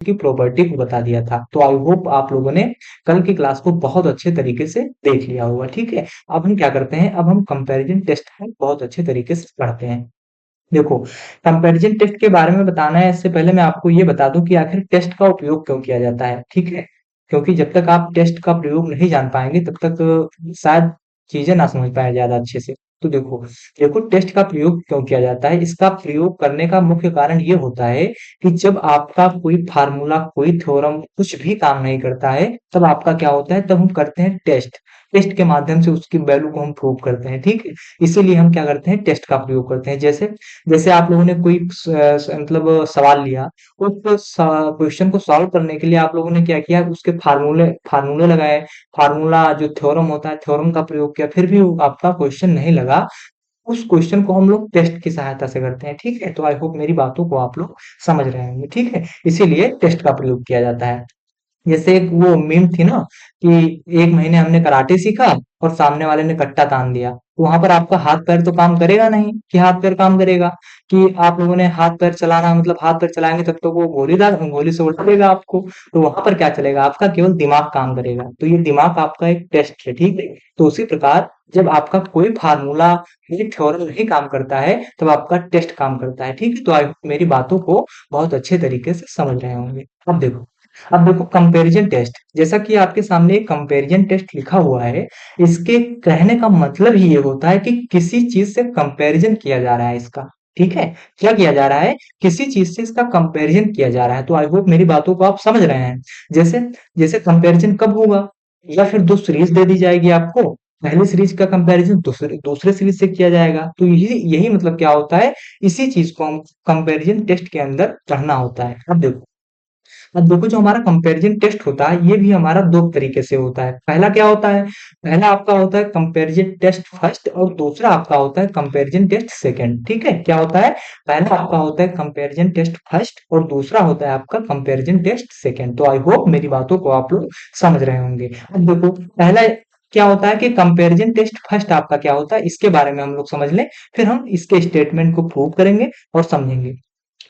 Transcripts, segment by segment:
की प्रॉपर्टी को बता दिया था। तो आई होप आप लोगों ने कल की क्लास को बहुत अच्छे तरीके से देख लिया होगा, ठीक है। अब हम क्या करते हैं, अब हम कंपैरिजन टेस्ट है बहुत अच्छे तरीके से पढ़ते हैं। देखो, कंपैरिजन टेस्ट के बारे में बताना है इससे पहले मैं आपको ये बता दूं कि आखिर टेस्ट का उपयोग क्यों किया जाता है, ठीक है। क्योंकि जब तक आप टेस्ट का प्रयोग नहीं जान पाएंगे तब तक शायद चीजें ना समझ पाए ज्यादा अच्छे से। तो देखो, देखो टेस्ट का प्रयोग क्यों किया जाता है, इसका प्रयोग करने का मुख्य कारण ये होता है कि जब आपका कोई फार्मूला, कोई थ्योरम कुछ भी काम नहीं करता है, तब आपका क्या होता है, तब हम करते हैं टेस्ट। टेस्ट के माध्यम से उसकी वैल्यू को हम प्रूव करते हैं, ठीक है। इसीलिए हम क्या करते हैं, टेस्ट का प्रयोग करते हैं। जैसे जैसे आप लोगों ने कोई मतलब सवाल लिया, उस क्वेश्चन को सॉल्व करने के लिए आप लोगों ने क्या किया, उसके फार्मूले फार्मूले लगाए, फार्मूला जो थ्योरम होता है थ्योरम का प्रयोग किया, फिर भी आपका क्वेश्चन नहीं लगा। उस क्वेश्चन को हम लोग टेस्ट की सहायता से करते हैं, ठीक है। तो आई होप मेरी बातों को आप लोग समझ रहे होंगे, ठीक है। इसीलिए टेस्ट का प्रयोग किया जाता है। जैसे एक वो मीम थी ना कि 1 महीने हमने कराटे सीखा और सामने वाले ने कट्टा तान दिया, तो वहां पर आपका हाथ पैर तो काम करेगा नहीं, कि हाथ पैर काम करेगा, कि आप लोगों ने हाथ पैर चलाना मतलब हाथ पैर चलाएंगे तब तो वो गोली से उड़ा देगा आपको। तो वहां पर क्या चलेगा, आपका केवल दिमाग काम करेगा। तो ये दिमाग आपका एक टेस्ट है, ठीक है। तो उसी प्रकार जब आपका कोई फार्मूला, ये थ्योरम नहीं काम करता है, तब आपका टेस्ट काम करता है, ठीक है। तो आप मेरी बातों को बहुत अच्छे तरीके से समझ रहे होंगे। अब देखो कंपैरिजन टेस्ट, जैसा कि आपके सामने एक कंपैरिजन टेस्ट लिखा हुआ है, इसके कहने का मतलब ही ये होता है कि किसी चीज से कंपैरिजन किया जा रहा है इसका, ठीक है। क्या किया जा रहा है, किसी चीज से इसका कंपैरिजन किया जा रहा है। तो आई होप मेरी बातों को आप समझ रहे हैं। जैसे जैसे कंपैरिजन कब होगा, या फिर दो सीरीज दे दी जाएगी आपको, पहली सीरीज का कंपैरिजन दूसरे दूसरे सीरीज से किया जाएगा, तो यही यही मतलब क्या होता है, इसी चीज को हम कंपैरिजन टेस्ट के अंदर पढ़ना होता है। अब देखो जो हमारा कंपैरिजन टेस्ट होता है, ये भी हमारा दो तरीके से होता है। पहला क्या होता है, पहला आपका होता है कंपैरिजन टेस्ट फर्स्ट, और दूसरा आपका होता है कंपैरिजन टेस्ट सेकंड, ठीक है। क्या होता है, पहला आपका होता है कंपैरिजन टेस्ट फर्स्ट और दूसरा होता है आपका कंपैरिजन टेस्ट सेकंड। तो आई होप मेरी बातों को आप लोग समझ रहे होंगे। अब देखो, पहला क्या होता है कि कंपैरिजन टेस्ट फर्स्ट आपका क्या होता है, इसके बारे में हम लोग समझ लें, फिर हम इसके स्टेटमेंट को प्रूव करेंगे और समझेंगे।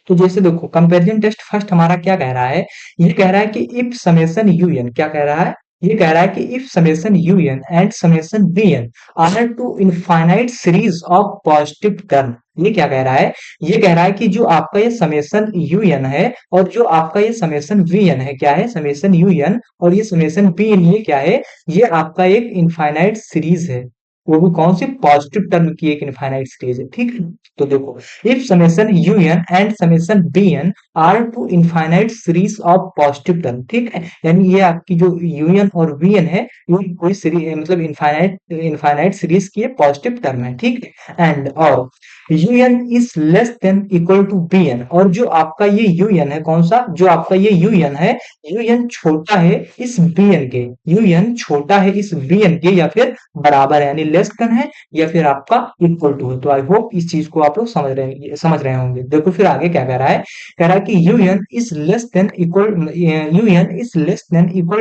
तो जैसे देखो कंपैरिजन टेस्ट फर्स्ट हमारा क्या कह रहा है, ये कह रहा है कि इफ समेशन यूएन, क्या कह रहा है, ये कह रहा है कि if summation UN and summation BN are two infinite series of positive term. ये क्या कह रहा है, ये कह रहा है कि जो आपका ये समेशन यूएन है और जो आपका ये समेशन वीएन है, क्या है, समेशन यूएन और ये समेशन बीएन, ये क्या है, ये आपका एक इनफाइनाइट सीरीज है। वो भी कौन सी, पॉजिटिव टर्म की एक इनफाइनाइट सीरीज है, ठीक है। तो देखो, if summation un and summation bn are to infinite series of positive term, ठीक है। यानी ये आपकी जो un और vn है, ये कोई सीरीज मतलब इनफाइनाइट इनफाइनाइट सीरीज की पॉजिटिव टर्म है, ठीक है। एंड और un is less than equal to bn, और जो आपका ये un है, कौन सा, जो आपका ये un है, un छोटा है इस bn के, un छोटा है इस bn के, या फिर बराबर है, यानी लेस देन है, या फिर आपका इक्वल टू है। तो आई होप इस चीज को आप लोग समझ रहे होंगे। देखो फिर आगे क्या कह रहा है, कह रहा है कि UN is less than equal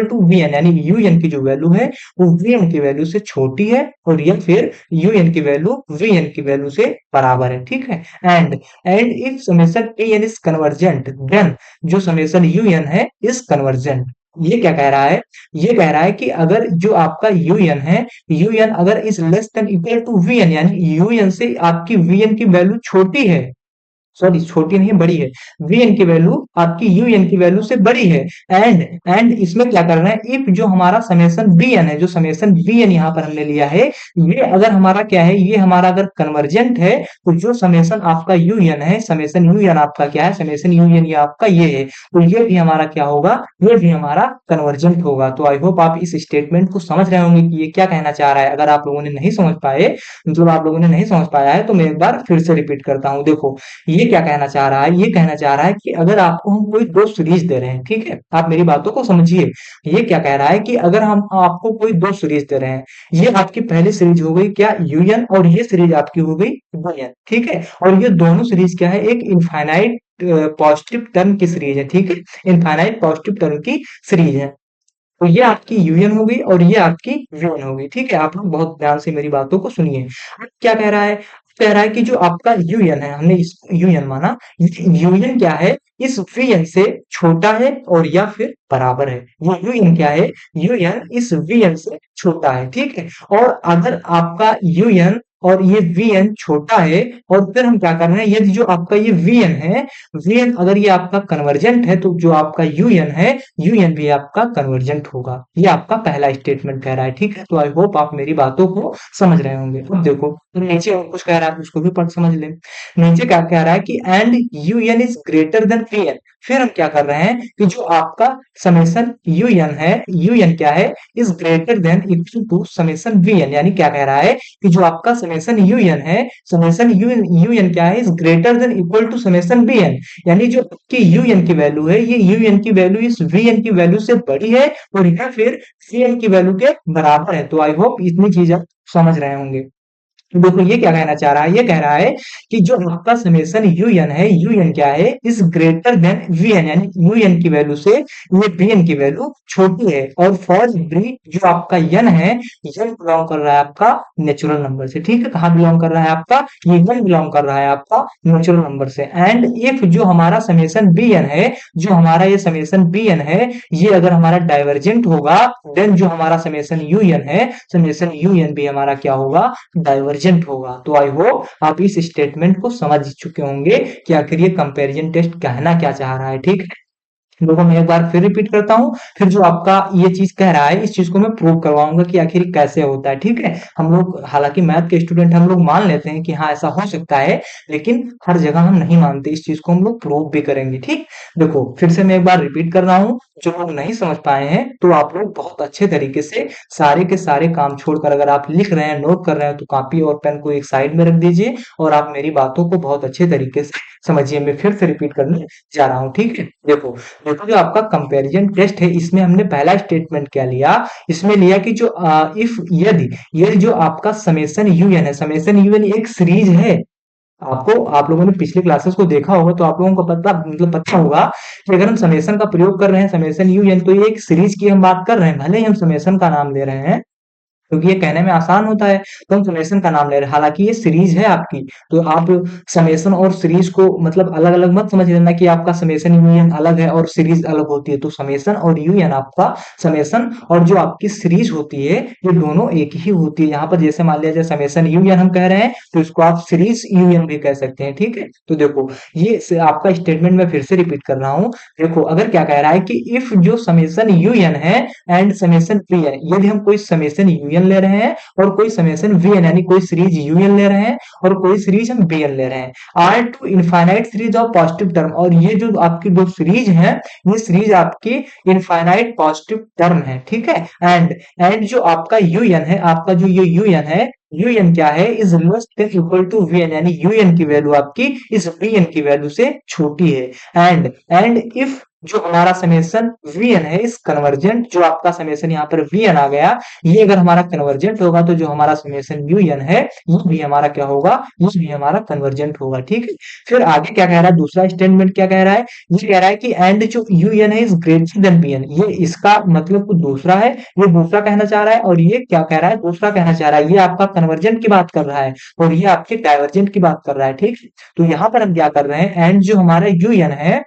to VN, यानी यूएन की जो वैल्यू है वो वीएन की वैल्यू से छोटी है, और या फिर यूएन की वैल्यू वीएन की वैल्यू से बराबर है, ठीक है। And if summation N is convergent, then जो समेशन यूएन है इज कन्वर्जेंट। ये क्या कह रहा है, ये कह रहा है कि अगर जो आपका यूएन है, यूएन अगर is less than equal to VN, यानी यूएन से आपकी वीएन की वैल्यू छोटी है, सॉरी छोटी नहीं बड़ी है, वीएन की वैल्यू आपकी यूएन की वैल्यू से बड़ी है। एंड इसमें क्या करना है, इफ जो हमारा समेशन बीएन है, जो समेशन बीएन यहाँ पर हमने लिया है, ये अगर हमारा क्या है, ये हमारा अगर कन्वर्जेंट है, तो जो समेशन आपका यूएन है, समेशन यूएन आपका क्या है, समेशन यूएन ये आपका ये है, तो ये भी हमारा क्या होगा, ये भी हमारा कन्वर्जेंट होगा। तो आई होप आप इस स्टेटमेंट को समझ रहे होंगे कि ये क्या कहना चाह रहा है। अगर आप लोगों ने नहीं समझ पाए, मतलब आप लोगों ने नहीं समझ पाया है, तो मैं एक बार फिर से रिपीट करता हूँ। देखो, ये क्या कहना चाह रहा है, ये कहना चाह रहा है कि अगर आपको हम कोई दो सीरीज दे रहे हैं, ठीक है, आप मेरी बातों को समझिए। ये क्या कह रहा है कि अगर हम आपको कोई दो सीरीज दे रहे हैं, ये आपकी पहली सीरीज हो गई क्या, यूएन, और ये सीरीज आपकी हो गई वीएन, ठीक है। और ये दोनों सीरीज क्या है, एक इनफाइनाइट पॉजिटिव टर्म की सीरीज है, ठीक है, इनफाइनाइट पॉजिटिव टर्म की सीरीज है। तो ये आपकी यूएन हो गई और ये आपकी वीएन हो गई, ठीक है। आप लोग बहुत ध्यान से मेरी बातों को सुनिए। अब क्या कह रहा है, कह रहा है कि जो आपका यूएन है, हमने इस यूएन माना, यूएन क्या है, इस वीएन से छोटा है और या फिर बराबर है। ये यूएन क्या है, यूएन इस वीएन से छोटा है, ठीक है। और अगर आपका यूएन और ये वीएन छोटा है, और फिर हम क्या कर रहे हैं, यदि जो आपका ये वीएन है, वीएन अगर ये आपका कन्वर्जेंट है, तो जो आपका यूएन है, यूएन भी आपका कन्वर्जेंट होगा। ये आपका पहला स्टेटमेंट कह रहा है, ठीक है। तो आई होप आप मेरी बातों को समझ रहे होंगे। अब देखो नीचे और कुछ कह रहा है, उसको भी पढ़ समझ लें। नीचे क्या कह रहा है कि and UN is greater than VN. फिर हम क्या कर रहे हैं कि जो आपका समेशन यूएन है, यूएन क्या है, is greater than equal to summation VN. यानी क्या कह रहा है कि जो आपका समेशन यूएन है, समेशन यूएन क्या है, is greater than equal to summation VN. यानी जो आपकी यूएन की वैल्यू है, ये यूएन की वैल्यू इस वीएन की वैल्यू से बड़ी है, और या फिर वीएन की वैल्यू के बराबर है। तो आई होप इतनी चीज आप समझ रहे होंगे। तो देखो ये क्या कहना चाह रहा है, ये कह रहा है कि जो आपका समेशन यूएन है, यूएन क्या है, इज ग्रेटर देन वीएन। यानी यूएन की वैल्यू से ये वीएन की वैल्यू छोटी है। और फॉर एवरी जो आपका यन है, यन बिलोंग कर रहा है आपका नेचुरल नंबर से, ठीक है। कहाँ बिलोंग कर रहा है आपका, ये यन बिलोंग कर रहा है आपका नेचुरल नंबर से। एंड इफ जो हमारा समेशन बीएन है, जो हमारा ये समेशन बीएन है, ये अगर हमारा डाइवर्जेंट होगा, देन जो हमारा समेशन यूएन है, समेशन यूएन भी हमारा क्या होगा, डाइवर्जेंट होगा। तो आई होप आप इस स्टेटमेंट को समझ चुके होंगे कि आखिर ये कंपैरिजन टेस्ट कहना क्या चाह रहा है, ठीक है। देखो मैं एक बार फिर रिपीट करता हूँ, फिर जो आपका ये चीज कह रहा है, इस चीज को मैं प्रूव करवाऊंगा कि आखिर कैसे होता है, ठीक है। हम लोग हालांकि मैथ के स्टूडेंट हम लोग मान लेते हैं कि हाँ ऐसा हो सकता है, लेकिन हर जगह हम नहीं मानते, इस चीज को हम लोग प्रूव भी करेंगे, ठीक। देखो फिर से मैं एक बार रिपीट कर रहा हूँ, जो लोग नहीं समझ पाए हैं तो आप लोग बहुत अच्छे तरीके से सारे के सारे काम छोड़कर, अगर आप लिख रहे हैं, नोट कर रहे हैं, तो कॉपी और पेन को एक साइड में रख दीजिए और आप मेरी बातों को बहुत अच्छे तरीके से समझिए। मैं फिर से रिपीट करने जा रहा हूँ, ठीक है। देखो देखो जो आपका कंपैरिजन टेस्ट है, इसमें हमने पहला स्टेटमेंट क्या लिया, इसमें लिया कि जो इफ यदि यदि जो आपका समेशन यूएन है, समेशन यूएन एक सीरीज है। आपको आप लोगों ने पिछले क्लासेस को देखा होगा तो आप लोगों को पता मतलब पता होगा कि अगर हम समेशन का प्रयोग कर रहे हैं, समेशन यूएन, तो ये एक सीरीज की हम बात कर रहे हैं, भले ही हम समेशन का नाम ले रहे हैं, क्योंकि ये कहने में आसान होता है, तो हम समेशन का नाम ले रहे हैं। हालांकि ये सीरीज है आपकी, तो आप समेशन और सीरीज को मतलब अलग अलग मत समझ लेना कि आपका समेशन यूनियन अलग है और सीरीज अलग होती है। तो समेशन और यूनियन आपका, समेशन और जो आपकी सीरीज होती है, ये दोनों एक ही होती है। यहाँ पर जैसे मान लिया जाए समेशन यूनियन हम कह रहे हैं, तो इसको आप सीरीज यूनियन भी कह सकते हैं, ठीक है। तो देखो ये आपका स्टेटमेंट मैं फिर से रिपीट कर रहा हूँ। देखो अगर क्या कह रहा है कि इफ जो समेशन यूएन है एंड समेशन वीएन, यदि हम कोई समेशन यूएन ले रहे हैं और कोई समेशन वीएन, यानी कोई सीरीज यूएन ले रहे हैं और कोई सीरीज हम वीएन ले रहे हैं, are two infinite series of positive term, और ये जो आपकी दो सीरीज है, ये सीरीज आपकी इनफाइनाइट पॉजिटिव टर्म है, ठीक है। एंड जो आपका यूएन है, आपका जो ये यूएन है, यूएन क्या है, is less than equal to VN, यानी यूएन की वैल्यू आपकी इस वीएन की वैल्यू से छोटी है। एंड इफ जो हमारा समेशन वीएन है इस कन्वर्जेंट, जो आपका समेशन यहाँ पर वीएन आ गया, ये अगर हमारा कन्वर्जेंट होगा, तो जो हमारा समेशन यूएन है, ये भी हमारा क्या होगा, ये भी हमारा कन्वर्जेंट होगा, ठीक है। फिर आगे क्या कह रहा है, दूसरा स्टेटमेंट क्या कह रहा है, ये कह रहा है कि एंड जो यूएन है इज ग्रेटर देन वीएन। ये इसका मतलब कुछ दूसरा है, ये दूसरा कहना चाह रहा है, और ये क्या कह रहा है, दूसरा कहना चाह रहा है। ये आपका कन्वर्जेंट की बात कर रहा है और ये आपके डाइवर्जेंट की बात कर रहा है, ठीक है। तो यहाँ पर हम क्या कर रहे हैं, एंड जो हमारा यूएन है,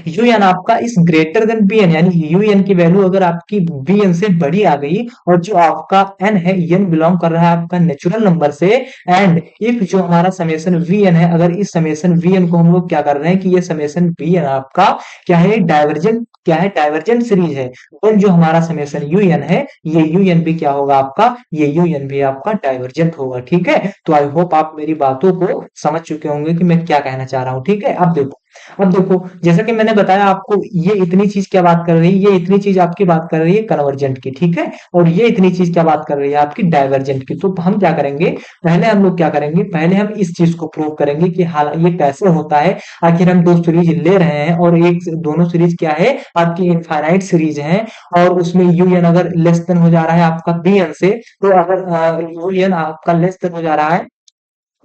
यूएन आपका इस ग्रेटर देन बीएन, यानी यूएन की वैल्यू अगर आपकी बीएन से बड़ी आ गई, और जो आपका एन है, एन बिलोंग कर रहा है आपका नेचुरल नंबर से, एंड इफ जो हमारा समेशन वीएन है, अगर इस समेशन वीएन को हम लोग क्या कर रहे हैं कि ये समेशन वीएन आपका क्या है, डाइवर्जेंट, क्या है, डाइवर्जेंट सीरीज है, देन जो हमारा समेशन यूएन है, ये यूएन भी क्या होगा आपका, ये यूएन भी आपका डाइवर्जेंट होगा, ठीक है। तो आई होप आप मेरी बातों को समझ चुके होंगे कि मैं क्या कहना चाह रहा हूँ, ठीक है। अब देखो जैसा कि मैंने बताया आपको, ये इतनी चीज क्या बात कर रही है, ये इतनी चीज आपकी बात कर रही है कन्वर्जेंट की, ठीक है। और ये इतनी चीज क्या बात कर रही है आपकी डाइवर्जेंट की। तो हम क्या करेंगे, पहले हम लोग क्या करेंगे, पहले हम इस चीज को प्रूव करेंगे कि हाल ये कैसे होता है। आखिर हम दो सीरीज ले रहे हैं और एक दोनों सीरीज क्या है आपकी इनफाइनाइट सीरीज है, और उसमें यूएन अगर लेस देन हो जा रहा है आपका बीएन से, तो अगर यूएन आपका लेस देन हो जा रहा है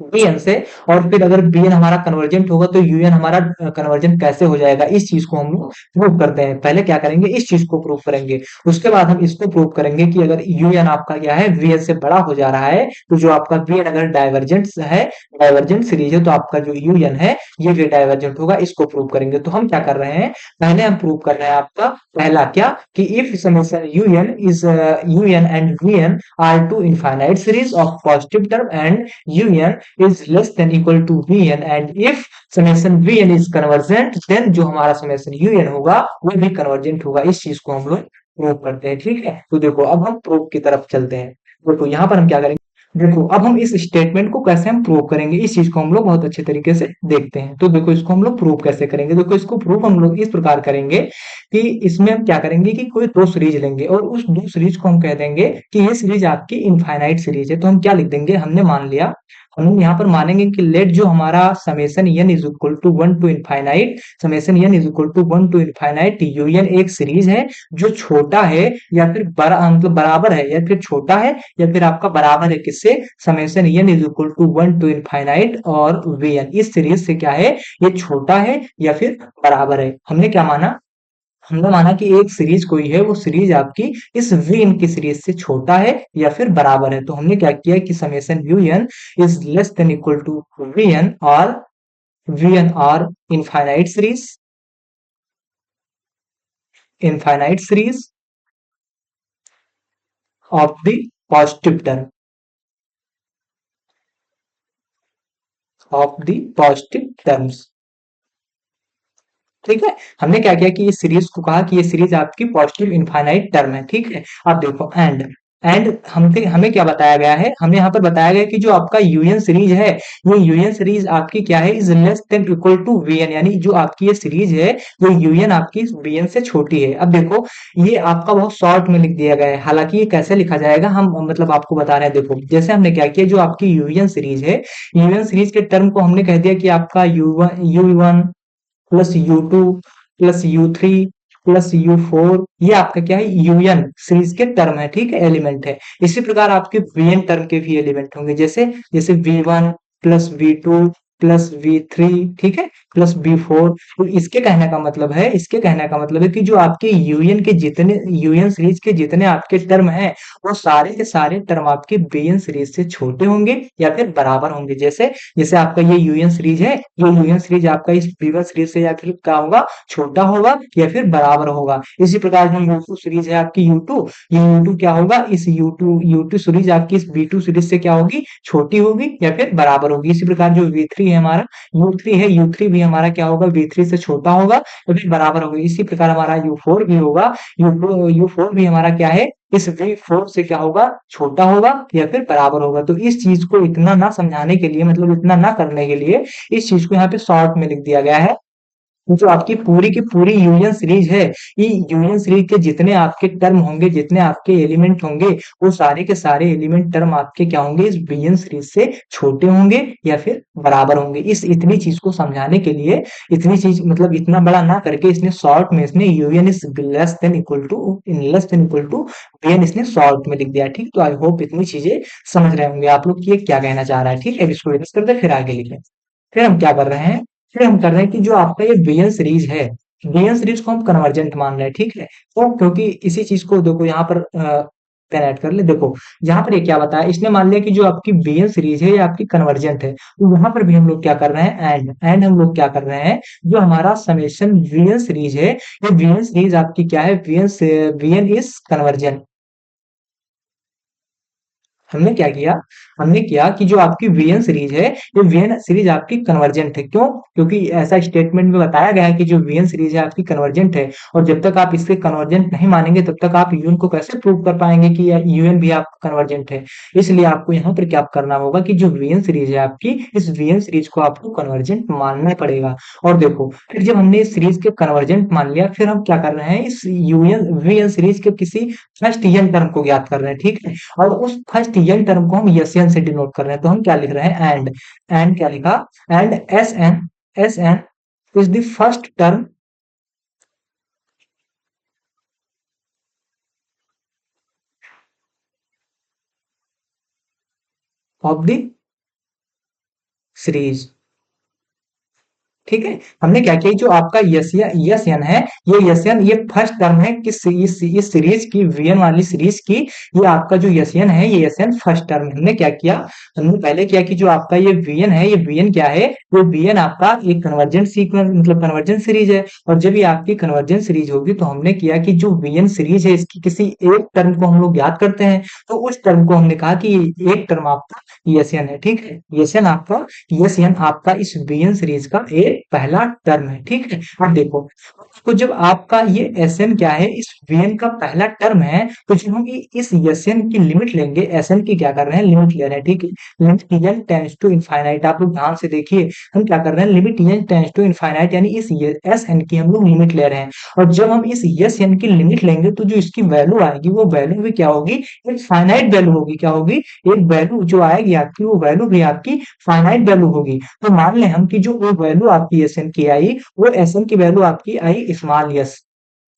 बीएन से, और फिर अगर बीएन हमारा कन्वर्जेंट होगा तो यूएन हमारा कन्वर्जेंट कैसे हो जाएगा, इस चीज को हम लोग प्रूव करते हैं। पहले क्या करेंगे, इस चीज को प्रूव करेंगे, उसके बाद हम इसको प्रूव करेंगे कि अगर यूएन आपका क्या है, वीएन से बड़ा हो जा रहा है, तो जो आपका वीएन अगर डाइवर्जेंट है, डाइवर्जेंट सीरीज है, तो आपका जो यूएन है ये भी डाइवर्जेंट होगा, इसको प्रूव करेंगे। तो हम क्या कर रहे हैं, पहले हम प्रूव कर रहे हैं आपका पहला क्या, कि if summation UN is UN and VN are two infinite series of positive term and UN is less than equal to Vn, and if summation Vn is convergent, then जो हमारा summation Un होगा वो भी convergent होगा। इस चीज को हम लोग प्रूव करते हैं, ठीक है। तो देखो अब हम प्रूव की तरफ चलते हैं। देखो यहाँ पर हम क्या करेंगे, देखो अब हम इस स्टेटमेंट को कैसे हम प्रूव करेंगे, इस चीज को हम लोग बहुत अच्छे तरीके से देखते हैं। तो देखो इसको हम लोग प्रूव कैसे करेंगे, देखो इसको प्रूव हम लोग इस प्रकार करेंगे कि इसमें हम क्या करेंगे कि कोई दो सीरीज लेंगे और उस दो सीरीज को हम कह देंगे कि ये सीरीज आपकी इनफाइनाइट सीरीज है। तो हम क्या लिख देंगे, हमने मान लिया, हम यहाँ पर मानेंगे कि लेट जो हमारा summation n is equal to 1 to infinite, summation n is equal to 1 to infinite un एक सीरीज है जो छोटा है या फिर बड़ा, मतलब बराबर है, या फिर छोटा है या फिर आपका बराबर है किससे, summation n is equal to 1 to infinite और vn। इस सीरीज से क्या है, ये छोटा है या फिर बराबर है। हमने क्या माना, हमने माना कि एक सीरीज कोई है, वो सीरीज आपकी इस वी एन की सीरीज से छोटा है या फिर बराबर है। तो हमने क्या किया कि summation u n is less than equal to v n और infinite series of the positive term, of the positive terms, ठीक है। हमने क्या किया कि इस सीरीज को कहा कि ये सीरीज आपकी पॉजिटिव इनफाइनाइट टर्म है, ठीक है। अब देखो एंड हमसे हमें क्या बताया गया है, हमें यहाँ पर बताया गया है कि जो आपका यूएन सीरीज है, ये यूएन सीरीज आपकी क्या है, is less than equal to VN, यानी जो आपकी ये सीरीज है, ये यूएन आपकी वीएन से छोटी है। अब देखो ये आपका बहुत शॉर्ट में लिख दिया गया है, हालांकि ये कैसे लिखा जाएगा हम मतलब आपको बता रहे हैं। देखो जैसे हमने क्या किया, जो आपकी यूएन सीरीज है, यूएन सीरीज के टर्म को हमने कह दिया कि आपका you one plus U2 plus U3 plus U4, ये आपका क्या है, यूएन सीरीज के टर्म है, ठीक है, एलिमेंट है। इसी प्रकार आपके वीएन टर्म के भी एलिमेंट होंगे, जैसे जैसे V1 plus V2 plus V3, ठीक है, प्लस V4। तो इसके कहने का मतलब है, इसके कहने का मतलब है कि जो आपके यूएन के जितने, यूएन सीरीज के जितने आपके टर्म हैं, वो सारे के सारे टर्म आपके बीएन सीरीज से छोटे होंगे या फिर बराबर होंगे। जैसे जैसे आपका ये यूएन सीरीज है, ये यूएन सीरीज आपका इस बी1 सीरीज से या फिर क्या होगा, छोटा होगा या फिर बराबर होगा। इसी प्रकार जो U2 सीरीज है आपकी U2, ये U2 क्या होगा, इस U2 सीरीज आपकी इस B2 सीरीज से क्या होगी, छोटी होगी या फिर बराबर होगी। इसी प्रकार जो V3 है हमारा, U3 है, U3 भी हमारा क्या होगा, V3 से छोटा होगा या फिर बराबर होगा। इसी प्रकार हमारा U4 भी होगा, U4 भी हमारा क्या है, इस V4 से क्या होगा, छोटा होगा या फिर बराबर होगा। तो इस चीज को इतना ना समझाने के लिए, मतलब इतना ना करने के लिए, इस चीज को यहाँ पे शॉर्ट में लिख दिया गया है। जो आपकी पूरी की पूरी यूनियन सीरीज है, ये यूनियन सीरीज के जितने आपके टर्म होंगे, जितने आपके एलिमेंट होंगे, वो सारे के सारे एलिमेंट टर्म आपके क्या होंगे, इस यूनियन सीरीज से छोटे होंगे या फिर बराबर होंगे। इस इतनी चीज को समझाने के लिए, इतनी चीज मतलब इतना बड़ा ना करके, इसने शॉर्ट में इसने UN is less than equal to, in less than equal to VN इसने शॉर्ट में लिख दिया, ठीक। तो आई होप इतनी चीजें समझ रहे होंगे आप लोग कि ये क्या कहना चाह रहा है, ठीक है। इसको डिस्कस करते फिर आगे लिखें। फिर हम क्या कर रहे हैं, फिर हम कर रहे हैं कि जो आपका ये बीएन सीरीज है, बीएन सीरीज को हम कन्वर्जेंट मान रहे हैं, ठीक है। तो क्योंकि इसी चीज को देखो यहाँ पर पेन ऐड कर ले, देखो यहाँ पर ये क्या बताया, इसने मान लिया कि जो आपकी बीएन सीरीज है ये आपकी कन्वर्जेंट है। तो यहाँ पर भी हम लोग क्या कर रहे हैं, एंड हम लोग क्या कर रहे हैं, जो हमारा समेशन बीएन सीरीज है, ये बीएन सीरीज आपकी क्या है, बीएन से बीएन इज कन्वर्जेंट। हमने क्या किया, हमने किया कि जो आपकी वीएन सीरीज है, ये वीएन सीरीज आपकी कन्वर्जेंट है। क्यों, क्योंकि ऐसा स्टेटमेंट में बताया गया है कि जो वीएन सीरीज है आपकी कन्वर्जेंट है, और जब तक आप इसके कन्वर्जेंट नहीं मानेंगे तब तक आप यूएन को कैसे प्रूव कर पाएंगे कि यूएन भी आप कन्वर्जेंट है। इसलिए आपको यहाँ पर क्या करना होगा कि जो वीएन सीरीज है आपकी, इस वीएन सीरीज को आपको कन्वर्जेंट मानना पड़ेगा। और देखो फिर जब हमने इस सीरीज के कन्वर्जेंट मान लिया, फिर हम क्या कर रहे हैं, इस यूएन वीएन सीरीज के किसी फर्स्ट एन टर्म को ज्ञात कर रहे हैं, ठीक है। और उस फर्स्ट एन टर्म को हम यस एन से डिनोट कर रहे हैं। तो हम क्या लिख रहे हैं, एंड क्या लिखा, and S N is the first term of the series. ठीक है, हमने क्या किया, जो आपका यस एन है, ये यस एन ये फर्स्ट टर्म है किस इस सीरीज की, वीएन वाली सीरीज की। ये आपका जो यस एन है, ये यस एन फर्स्ट टर्म है। हमने क्या किया, हमने पहले किया कि जो आपका ये वीएन है, ये वीएन क्या है, वो वीएन आपका एक कन्वर्जेंट सीक्वेंस मतलब कन्वर्जेंट सीरीज है। और जब ये आपकी कन्वर्जेंट सीरीज होगी तो हमने किया कि जो वीएन सीरीज है, इसकी किसी एक टर्म को हम लोग याद करते हैं, तो उस टर्म को हमने कहा कि एक टर्म आपका यस एन है। ठीक है, यस एन आपका, यस एन आपका इस वीएन सीरीज का एक पहला टर्म है। ठीक है, अब देखो, तो जब आपका ये एस एन क्या है, इस वीएन का पहला टर्म है, तो जब हम इस एस एन की लिमिट लेंगे, एस एन की क्या कर रहे हैं, लिमिट ले रहे हैं। ठीक है, limit N tends to infinite, आप लोग ध्यान से देखिए, हम क्या कर रहे हैं, limit N tends to infinite, यानी इस एस एन की हम लोग लिमिट ले रहे हैं। और जब हम इस एस एन की लिमिट लेंगे, तो जो इसकी वैल्यू आएगी, वो वैल्यू भी क्या होगी, एक फाइनाइट वैल्यू होगी। क्या होगी, एक वैल्यू जो आएगी आपकी, वो वैल्यू भी आपकी फाइनाइट वैल्यू होगी। तो मान लें हम कि जो वो वैल्यू आपकी एस एन की आई, वो एस एन की वैल्यू आपकी आई स्मॉल एस,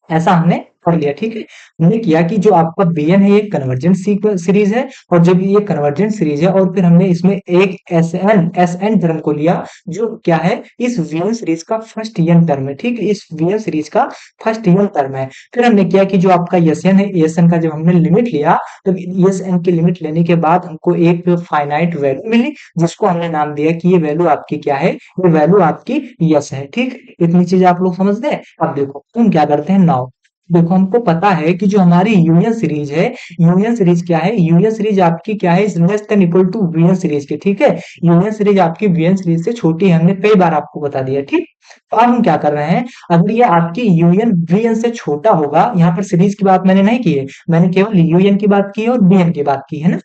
ऐसा हमने कर लिया। ठीक है, हमने किया कि जो आपका बीएन है, ये कन्वर्जेंट सीरीज है, और जब ये कन्वर्जेंट सीरीज है, और फिर हमने इसमें एक एस एन टर्म को लिया, जो क्या है, इस वीएन सीरीज का फर्स्ट एन टर्म है। ठीक है, इस वीएन सीरीज का फर्स्ट एन टर्म है। फिर हमने किया कि जो आपका एसएन है, एसएन का जब हमने लिमिट लिया, तो एसएन की लिमिट लेने के बाद हमको एक फाइनाइट वैल्यू मिली, जिसको हमने नाम दिया कि ये वैल्यू आपकी क्या है, ये वैल्यू आपकी यस है। ठीक, इतनी चीज आप लोग समझ गए। अब देखो हम क्या करते हैं नाउ, देखो हमको पता है कि जो हमारी यूनियन सीरीज है, यूनियन सीरीज क्या है, यूनियन सीरीज आपकी क्या है, is less than equal to VN series के। ठीक है, यूनियन सीरीज आपकी वीएन सीरीज से छोटी है, हमने कई बार आपको बता दिया। ठीक, तो अब हम क्या कर रहे हैं, अगर ये आपकी यूनियन वीएन से छोटा होगा, यहाँ पर सीरीज की बात मैंने नहीं की है, मैंने केवल यूएन की बात की है और वीएन की बात की है ना।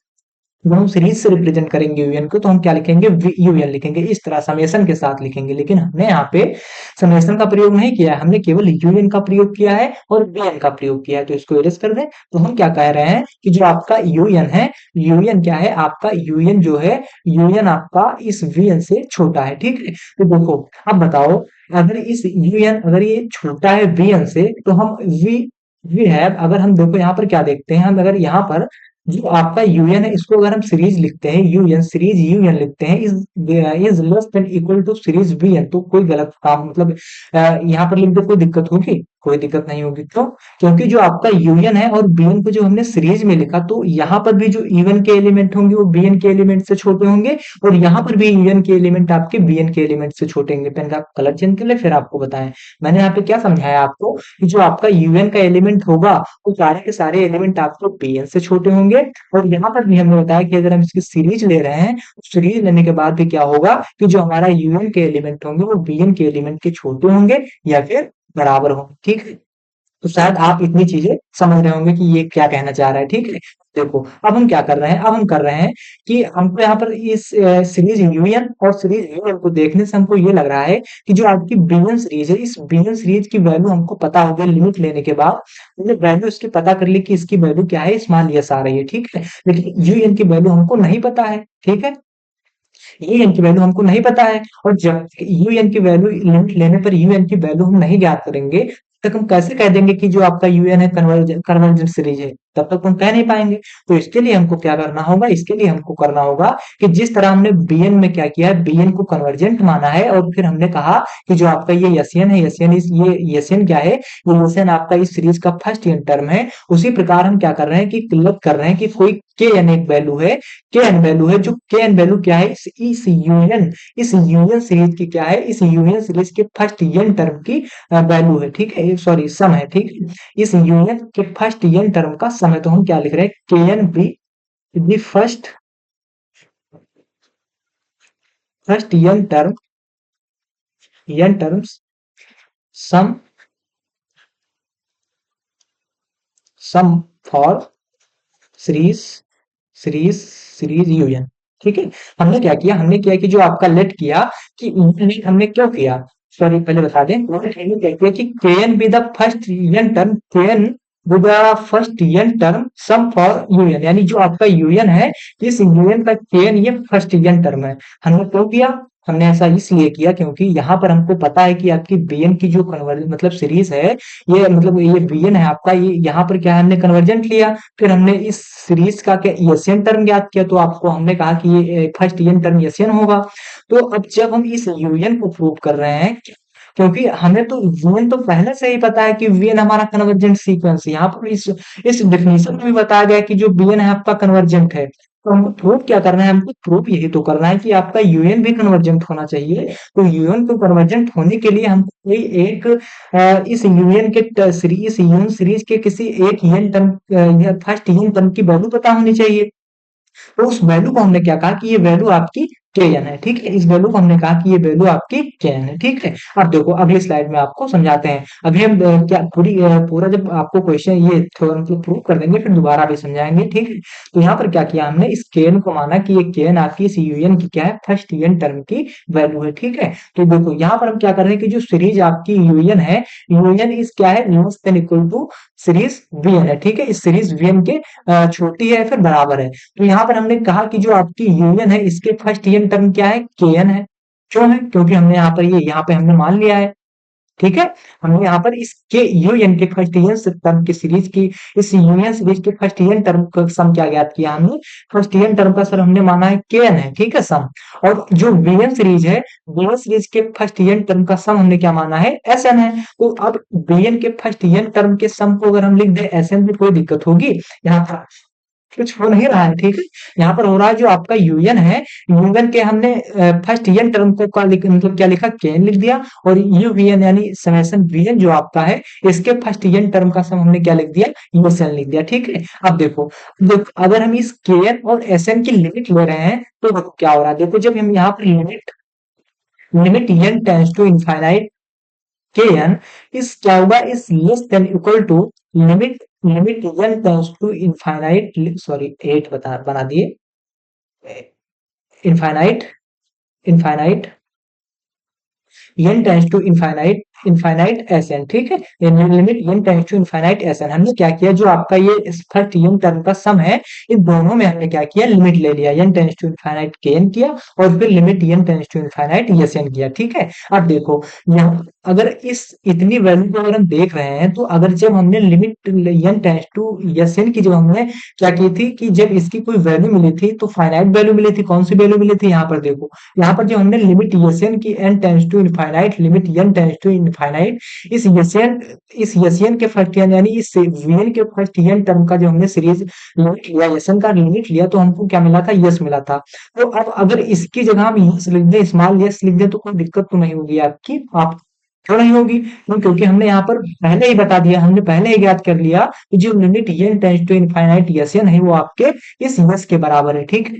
जब हम सीरीज से रिप्रेजेंट करेंगे यूएन को, तो हम क्या लिखेंगे, यूएन लिखेंगे, इस तरह समेशन के साथ लिखेंगे। लेकिन हमने यहाँ पे समेशन का प्रयोग नहीं किया है, हमने केवल यूएन का प्रयोग किया है और वीएन का प्रयोग किया है। तो इसको इरेज कर दें। तो हम क्या कह रहे हैं कि जो आपका यूएन है, यूएन क्या है आपका, यूएन जो है, यूएन आपका इस वीएन से छोटा है। ठीक है, तो देखो अब बताओ, अगर इस यूएन अगर ये छोटा है वीएन से, तो हम वी हैव, अगर हम देखो यहाँ पर क्या देखते हैं, हम अगर यहाँ पर जो आपका यूएन है, इसको अगर हम सीरीज लिखते हैं, यूएन सीरीज यूएन लिखते हैं, is less than equal to series VN, तो कोई गलत काम मतलब यहाँ पर लिख दो, कोई दिक्कत होगी, कोई दिक्कत नहीं होगी। क्यों, क्योंकि जो आपका यूएन है और बीएन को जो हमने सीरीज में लिखा, तो यहाँ पर भी जो यूएन के एलिमेंट होंगे, वो बीएन के एलिमेंट से छोटे होंगे, और यहाँ पर भी यूएन के एलिमेंट आपके बीएन के एलिमेंट से छोटे होंगे। पहले आप कलर चेंज कर ले, फिर आपको बताएं। मैंने यहाँ पे क्या समझाया आपको, कि जो आपका यूएन का एलिमेंट होगा, वो सारे के सारे एलिमेंट आपको बीएन से छोटे होंगे। और यहाँ पर भी हमने बताया कि अगर हम इसकी सीरीज ले रहे हैं, सीरीज लेने के बाद भी क्या होगा, कि जो हमारा यूएन के एलिमेंट होंगे, वो बीएन के एलिमेंट के छोटे होंगे या फिर बराबर होंगे। ठीक है, तो शायद आप इतनी चीजें समझ रहे होंगे कि ये क्या कहना चाह रहा है। ठीक है, देखो अब हम क्या कर रहे हैं, अब हम कर रहे हैं कि हमको यहाँ पर इस सीरीज यूनियन और सीरीज यूनियन को देखने से हमको ये लग रहा है कि जो आपकी बीनियन सीरीज है, इस बीनियन सीरीज की वैल्यू हमको पता हो गई, लिमिट लेने के बाद हमने वैल्यू इसकी पता कर ली कि इसकी वैल्यू क्या है, स्मॉल एस आ रही है। ठीक है, लेकिन यूएन की वैल्यू हमको नहीं पता है। ठीक है, यूएन की वैल्यू हमको नहीं पता है, और जब यूएन की वैल्यू लिमिट लेने पर यूएन की वैल्यू हम नहीं ज्ञात करेंगे, तक हम कैसे कह देंगे कि जो आपका यूएन है कन्वर्जेंट सीरीज है, तब तक हम कह नहीं पाएंगे। तो इसके लिए हमको क्या करना होगा, इसके लिए हमको करना होगा कि जिस तरह हमने बीएन में क्या किया है, बीएन को कन्वर्जेंट माना है, और फिर हमने कहा कि जो आपका ये एसएन है, एसएन ये एसएन क्या है, ये एसएन आपका इस सीरीज का फर्स्ट टर्म है। उसी प्रकार हम क्या कर रहे हैं कि किल्लत कर रहे हैं कि कोई के एन एक वैल्यू है, के एन वैल्यू है, जो के एन वैल्यू क्या है, इस यूनियन सीरीज की क्या है, इस यूनियन सीरीज के फर्स्ट एन टर्म की वैल्यू है। ठीक है, सॉरी सम है। ठीक है, इस यूनियन के फर्स्ट एन टर्म का सम है। तो हम क्या लिख रहे हैं, K N be the first N terms sum sum for series series union. ठीक है, हमने किया कि जो आपका लेट किया, कि लेट हमने क्यों किया, सॉरी पहले बता दें, हमने क्या किया कि KN be the first union term, KN be the first union term sum for union, यानी जो आपका यूनियन है, इस यूनियन का केएन ये फर्स्ट यूनियन टर्म है। हमने क्यों किया, हमने ऐसा इसलिए किया क्योंकि यहाँ पर हमको पता है कि आपकी बीएन की जो कन्वर्ज मतलब सीरीज है, ये मतलब ये बीएन है आपका, ये यहाँ पर क्या है, हमने कन्वर्जेंट लिया, फिर हमने इस सीरीज का क्या एशियन टर्म ज्ञात किया, तो आपको हमने कहा कि ये फर्स्ट एन टर्म एशियन होगा। तो अब जब हम इस यूनियन को प्रूव कर रहे हैं, क्योंकि हमें तो वीएन तो पहले से ही पता है कि वीएन हमारा कन्वर्जेंट सीक्वेंस है, यहाँ पर इस डेफिनेशन में भी बताया गया है कि जो बीएन है आपका कन्वर्जेंट है। तो हमको प्रूव क्या करना है, हमको प्रूव यही तो करना है कि आपका यूएन भी कन्वर्जेंट होना चाहिए। तो यूएन को कन्वर्जेंट होने के लिए हमको कोई एक इस यूएन के सीरीज यूएन सीरीज के किसी एक यूएन टर्म या फर्स्ट यूएन टर्म की वैल्यू पता होनी चाहिए। तो उस वैल्यू को हमने क्या कहा कि ये वैल्यू आपकी kn है, ठीक है। इस वैल्यू को हमने कहा कि ये वैल्यू आपकी kn है, ठीक है। अब देखो अगली स्लाइड में आपको समझाते हैं। अभी हम क्या पूरा जब आपको क्वेश्चन ये थ्योरम को प्रूव कर देंगे फिर दोबारा भी समझाएंगे, ठीक है। तो यहाँ पर क्या किया हमने, इस kn को माना कि ये kn आपकी इस यूएन की क्या है, फर्स्ट यूएन टर्म की वैल्यू है, ठीक है। तो देखो यहाँ पर हम क्या कर रहे हैं कि जो सीरीज आपकी यूएन है, यूएन इस क्या है, less than equal to series VN है, ठीक है। इस सीरीज वीएन के छोटी है फिर बराबर है। तो यहाँ पर हमने कहा कि जो आपकी यूनियन है इसके फर्स्ट यूनियन टर्म क्या है, केएन है। क्यों है, क्योंकि हमने यहाँ पर ये यहाँ पे हमने मान लिया है, ठीक है। हमने यहाँ पर इस के यूनियन के फर्स्ट यूनियन टर्म की सीरीज की, इस यूनियन सीरीज के फर्स्ट यूनियन टर्म का सम क्या ज्ञात किया हमने, फर्स्ट यूनियन टर्म का सर हमने माना है केएन है, ठीक है, सम। और जो वीएन सीरीज है, वीएन सीरीज के फर्स्ट यूनियन टर्म का सम हमने क्या माना है, एसएन है। तो अब वीएन के फर्स्ट यूनियन टर्म के सम को अगर हम लिख दे एसएन में कोई दिक्कत होगी, यहाँ पर कुछ हो नहीं रहा है, ठीक है। यहाँ पर हो रहा है जो आपका यूएन है, यूएन के हमने फर्स्ट यूएन टर्म को मतलब क्या लिखा, केन लिख दिया। और यूवीएन यानी समेशन वीएन जो आपका है, इसके फर्स्ट यूएन टर्म का सम हमने क्या लिख दिया, यूएसएन लिख दिया, ठीक है। अब देखो अगर हम इस केएन और एसएन की लिमिट ले रहे हैं तो देखो क्या हो रहा है, देखो जब हम यहाँ पर limit limit N tends to infinite kn is क्या होगा, is less than equal to limit limit n tends to infinite, sorry 8 बना दिए, infinite infinite n tends to infinite infinite SN, ठीक है। Limit n tends to infinite SN, हमने क्या किया, जो आपका ये फर्स्ट n टर्म का सम है, इन दोनों में हमने क्या किया, लिमिट ले लिया, n tends to infinite kn किया और फिर limit n tends to infinite SN किया, ठीक है। अब देखो यहाँ अगर इस इतनी वैल्यू को अगर हम देख रहे हैं, तो अगर जब हमने limit n tends to SN की जब हमने क्या की थी कि जब इसकी कोई वैल्यू मिली थी तो फाइनाइट वैल्यू मिली थी, कौन सी वैल्यू मिली थी, यहाँ पर देखो, यहाँ पर जो हमने लिमिट एसएन की n tends to infinite limit n tends to infinite, इस एसएन के फर्स्ट यानी इस वीएन के फर्स्ट एन टर्म का जो हमने सीरीज लिमिट लिया, एसएन का लिमिट लिया, तो हमको क्या मिला था, यस मिला था। तो अब अगर इसकी जगह हम यस लिख दें, स्मॉल यस लिख दें, तो कोई दिक्कत तो नहीं होगी आपकी, आप क्यों नहीं होगी, क्योंकि हमने यहाँ पर पहले ही बता दिया, हमने पहले ही ज्ञात कर लिया कि जो limit N tends to infinite SN है वो आपके इस यस के बराबर है, ठीक है।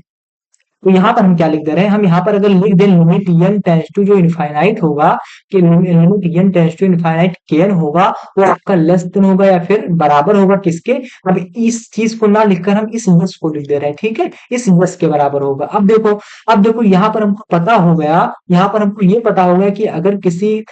तो यहाँ पर हम क्या लिख दे रहे हैं, हम यहाँ पर अगर लिख दें लिमिट n टेंस टू जो इनफाइनाइट होगा, कि limit n tends to infinite kn होगा, वो आपका लेस देन होगा या फिर बराबर होगा किसके, अब इस चीज को ना लिखकर हम इस यस को लिख दे रहे हैं, ठीक है, इस यस के बराबर होगा। अब देखो यहाँ पर हमको पता हो गया, यहाँ पर हमको ये पता हो गया कि अगर किसी